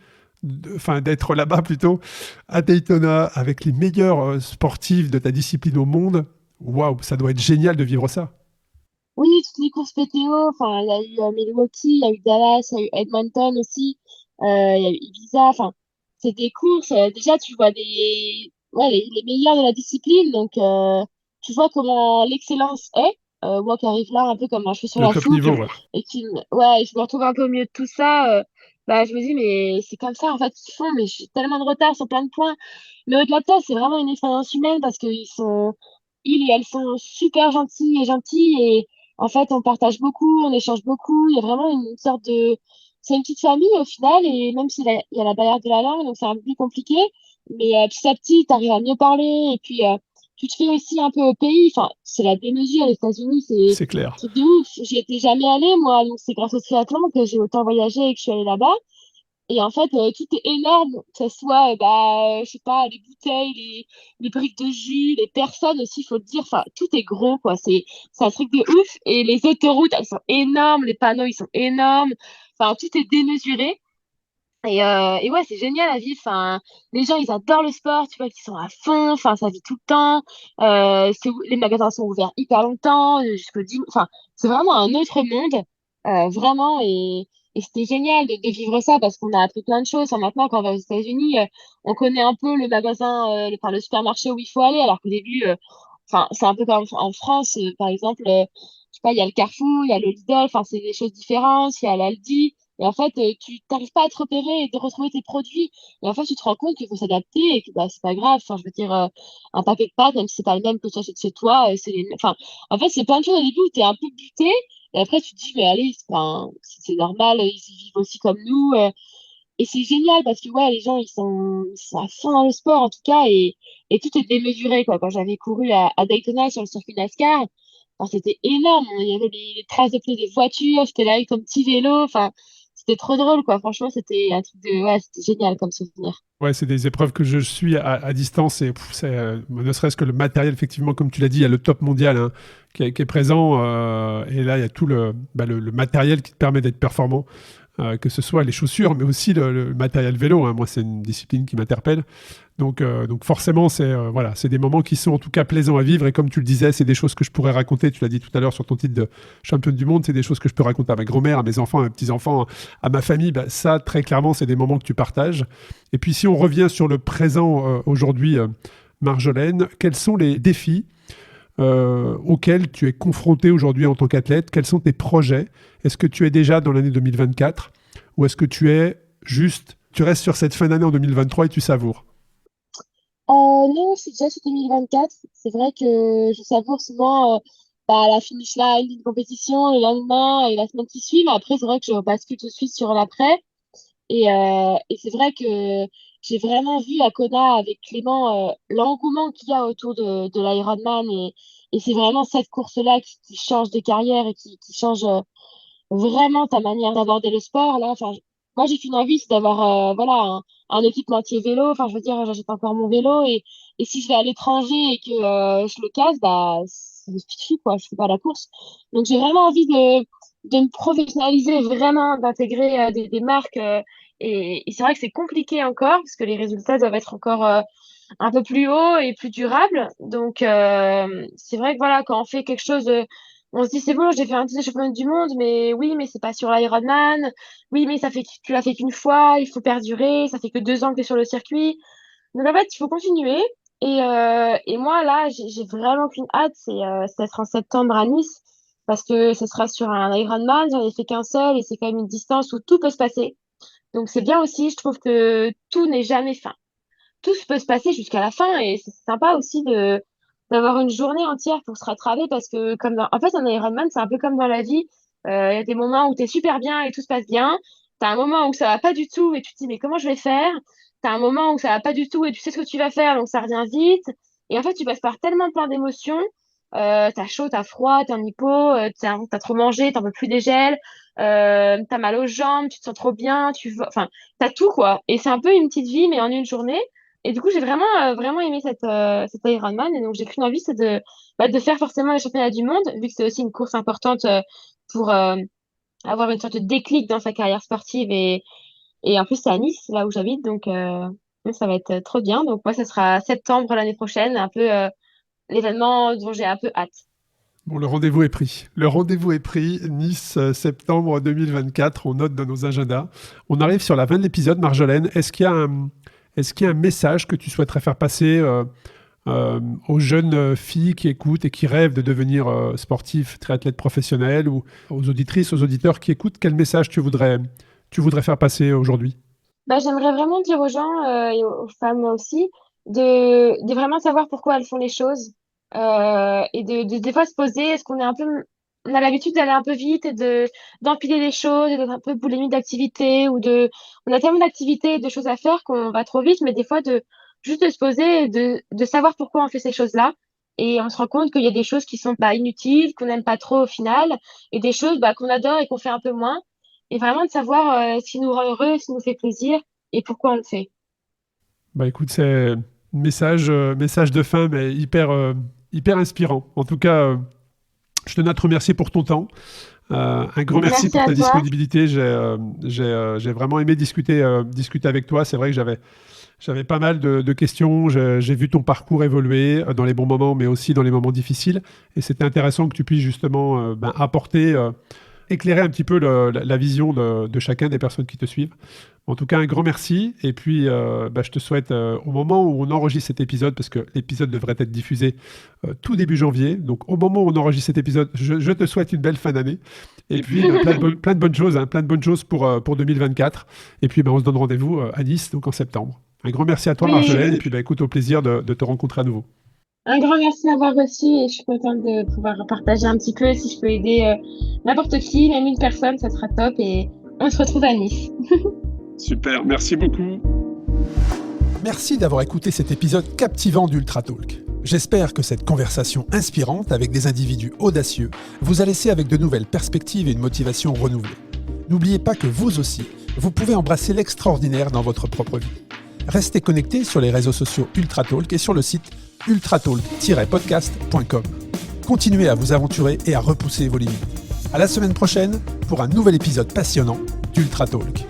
enfin d'être là-bas plutôt, à Daytona, avec les meilleurs sportifs de ta discipline au monde. Waouh, ça doit être génial de vivre ça. oui, toutes les courses PTO, enfin, il y a eu Milwaukee, il y a eu Dallas, il y a eu Edmonton aussi, il y a eu Ibiza, enfin, c'est des courses, déjà, tu vois ouais, les meilleurs de la discipline, donc, tu vois comment l'excellence est. Moi qui arrive là un peu comme un cheveu sur Le la top soupe, niveau, ouais. ouais, je me retrouve un peu au milieu de tout ça, bah, je me dis, mais c'est comme ça, en fait, qu'ils font, mais je suis tellement de retard sur plein de points. Mais au-delà de ça, c'est vraiment une expérience humaine parce ils et elles sont super gentils et gentils. En fait, on partage beaucoup, on échange beaucoup. Il y a vraiment une sorte de... C'est une petite famille au final, et même il y a la barrière de la langue, donc c'est un peu plus compliqué. Mais petit à petit, tu arrives à mieux parler, et puis tu te fais aussi un peu au pays. Enfin, c'est la démesure. Les États-Unis, c'est C'est clair. un truc de ouf. J'y étais jamais allée, moi, donc c'est grâce au triathlon que j'ai autant voyagé et que je suis allée là-bas. Et en fait, tout est énorme, que ce soit, je sais pas, les bouteilles, les briques de jus, les personnes aussi, il faut le dire. Enfin, tout est gros, quoi. C'est un truc de ouf. Et les autoroutes, elles sont énormes, les panneaux, ils sont énormes. Enfin, tout est démesuré. Et ouais, c'est génial à vivre. Enfin, les gens, ils adorent le sport, tu vois, qu'ils sont à fond. Enfin, ça vit tout le temps. Les magasins sont ouverts hyper longtemps, jusqu'au 10. Enfin, c'est vraiment un autre monde, vraiment. Et c'était génial de vivre ça parce qu'on a appris plein de choses. Enfin, maintenant, quand on va aux États-Unis, on connaît un peu le magasin, enfin, le supermarché où il faut aller, alors qu'au début, enfin, c'est un peu comme en France, par exemple. Je sais pas, il y a le Carrefour, il y a le Lidl. Enfin, c'est des choses différentes. Il y a l'Aldi. Et en fait, tu t'arrives pas à te repérer et de retrouver tes produits. Et en fait, tu te rends compte qu'il faut s'adapter et que bah, c'est pas grave. Enfin, je veux dire, un paquet de pâtes, même si c'est pas le même que tu achètes chez toi, enfin, en fait, c'est plein de choses au début où t'es un peu buté. Et après, tu te dis, mais allez, enfin, c'est normal, ils y vivent aussi comme nous. Et c'est génial parce que, ouais, les gens, ils sont à fond dans le sport, en tout cas, et tout est démesuré, quoi. Quand j'avais couru à Daytona sur le circuit NASCAR, enfin, c'était énorme. Il y avait des traces de pneus des voitures, j'étais là avec ton petit vélo. Enfin, c'était trop drôle, quoi. Franchement, c'était un truc de... Ouais, c'était génial comme souvenir. Ouais, c'est des épreuves que je suis à distance et ne serait-ce que le matériel, effectivement, comme tu l'as dit, il y a le top mondial hein, qui est présent et là, il y a tout le matériel qui te permet d'être performant. Que ce soit les chaussures, mais aussi le matériel vélo. Hein. Moi, c'est une discipline qui m'interpelle. Donc forcément, voilà, c'est des moments qui sont en tout cas plaisants à vivre. Et comme tu le disais, c'est des choses que je pourrais raconter. Tu l'as dit tout à l'heure sur ton titre de championne du monde. C'est des choses que je peux raconter à ma grand-mère, à mes enfants, à mes petits-enfants, à ma famille. Bah, ça, très clairement, c'est des moments que tu partages. Et puis, si on revient sur le présent aujourd'hui, Marjolaine, quels sont les défis auxquels tu es confronté aujourd'hui en tant qu'athlète? Quels sont tes projets? Est-ce que tu es déjà dans l'année 2024 ou est-ce que tu restes sur cette fin d'année en 2023 et tu savoures? Non, je suis déjà sur 2024. C'est vrai que je savoure souvent la finish line d'une compétition, le lendemain et la semaine qui suit. Mais après, c'est vrai que je bascule tout de suite sur l'après. Et c'est vrai que j'ai vraiment vu à Kona avec Clément l'engouement qu'il y a autour de l'Ironman. Et c'est vraiment cette course-là qui change de carrière et qui change vraiment ta manière d'aborder le sport. Là, enfin, moi, j'ai qu'une envie, c'est d'avoir voilà, un équipementier vélo. Enfin, je veux dire, j'achète encore mon vélo. Et si je vais à l'étranger et que je le casse, bah, c'est suffit, quoi. Je fais pas la course. Donc, j'ai vraiment envie de me professionnaliser, vraiment, d'intégrer des marques. Et c'est vrai que c'est compliqué encore, parce que les résultats doivent être encore un peu plus hauts et plus durables. Donc, c'est vrai que voilà, quand on fait quelque chose, on se dit c'est bon, j'ai fait un petit championnat du monde, mais oui, mais c'est pas sur l'Ironman. Oui, mais ça fait, tu l'as fait qu'une fois, il faut perdurer, ça fait que 2 ans que tu es sur le circuit. Donc, en fait, il faut continuer. Et moi, là, j'ai vraiment qu'une hâte, c'est d'être en septembre à Nice, parce que ce sera sur un Ironman, j'en ai fait qu'un seul, et c'est quand même une distance où tout peut se passer. Donc, c'est bien aussi, je trouve que tout n'est jamais fin. Tout peut se passer jusqu'à la fin, et c'est sympa aussi d'avoir une journée entière pour se rattraper, parce que en fait, un Ironman, c'est un peu comme dans la vie. Il y a des moments où tu es super bien et tout se passe bien. T'as un moment où ça va pas du tout et tu te dis, mais comment je vais faire? T'as un moment où ça va pas du tout et tu sais ce que tu vas faire, donc ça revient vite. Et en fait, tu passes par tellement plein d'émotions. T'as chaud, t'as froid, t'es en hypo, t'as trop mangé, t'en peux plus des gels, t'as mal aux jambes, tu te sens trop bien, enfin, t'as tout, quoi. Et c'est un peu une petite vie, mais en une journée. Et du coup, j'ai vraiment aimé cette Ironman. Et donc, j'ai qu'une envie, c'est de faire forcément les championnats du monde, vu que c'est aussi une course importante pour avoir une sorte de déclic dans sa carrière sportive. Et en plus, c'est à Nice, là où j'habite. Donc, ça va être trop bien. Donc, moi, ça sera septembre l'année prochaine, un peu l'événement dont j'ai un peu hâte. Bon, le rendez-vous est pris. Le rendez-vous est pris. Nice, septembre 2024. On note dans nos agendas. On arrive sur la fin de l'épisode, Marjolaine. Est-ce qu'il y a un message que tu souhaiterais faire passer aux jeunes filles qui écoutent et qui rêvent de devenir sportifs, triathlètes professionnels, ou aux auditrices, aux auditeurs qui écoutent? Quel message tu voudrais faire passer aujourd'hui? Bah, j'aimerais vraiment dire aux gens et aux femmes aussi de vraiment savoir pourquoi elles font les choses et de des fois se poser, est-ce qu'on est un peu, on a l'habitude d'aller un peu vite et d'empiler les choses et d'être un peu boulimique d'activités on a tellement d'activités et de choses à faire qu'on va trop vite, mais des fois juste de se poser et de savoir pourquoi on fait ces choses-là. Et on se rend compte qu'il y a des choses qui sont pas inutiles, qu'on n'aime pas trop au final, et des choses qu'on adore et qu'on fait un peu moins. Et vraiment de savoir ce qui nous rend heureux, ce qui nous fait plaisir et pourquoi on le fait. Bah écoute, c'est message de fin, mais hyper inspirant. En tout cas, je tenais à te remercier pour ton temps. Un grand merci Merci pour à ta toi. disponibilité. J'ai vraiment aimé discuter avec toi. C'est vrai que j'avais pas mal de questions. J'ai vu ton parcours évoluer dans les bons moments, mais aussi dans les moments difficiles. Et c'était intéressant que tu puisses justement apporter, éclairer un petit peu la vision de chacun des personnes qui te suivent. En tout cas, un grand merci. Et puis, je te souhaite, au moment où on enregistre cet épisode, parce que l'épisode devrait être diffusé tout début janvier, donc au moment où on enregistre cet épisode, je te souhaite une belle fin d'année. Et puis, plein de bonnes choses, hein, plein de bonnes choses pour 2024. Et puis, on se donne rendez-vous à Nice, donc en septembre. Un grand merci à toi, Marjolaine. Et Oui, puis, écoute, au plaisir de te rencontrer à nouveau. un grand merci d'avoir reçu et je suis contente de pouvoir partager un petit peu. Si je peux aider n'importe qui, même une personne, ça sera top et on se retrouve à Nice. Super, merci beaucoup. Merci d'avoir écouté cet épisode captivant d'Ultra Talk. J'espère que cette conversation inspirante avec des individus audacieux vous a laissé avec de nouvelles perspectives et une motivation renouvelée. N'oubliez pas que vous aussi, vous pouvez embrasser l'extraordinaire dans votre propre vie. Restez connectés sur les réseaux sociaux Ultra Talk et sur le site ultratalk-podcast.com. Continuez à vous aventurer et à repousser vos limites. À la semaine prochaine pour un nouvel épisode passionnant d'Ultra Talk.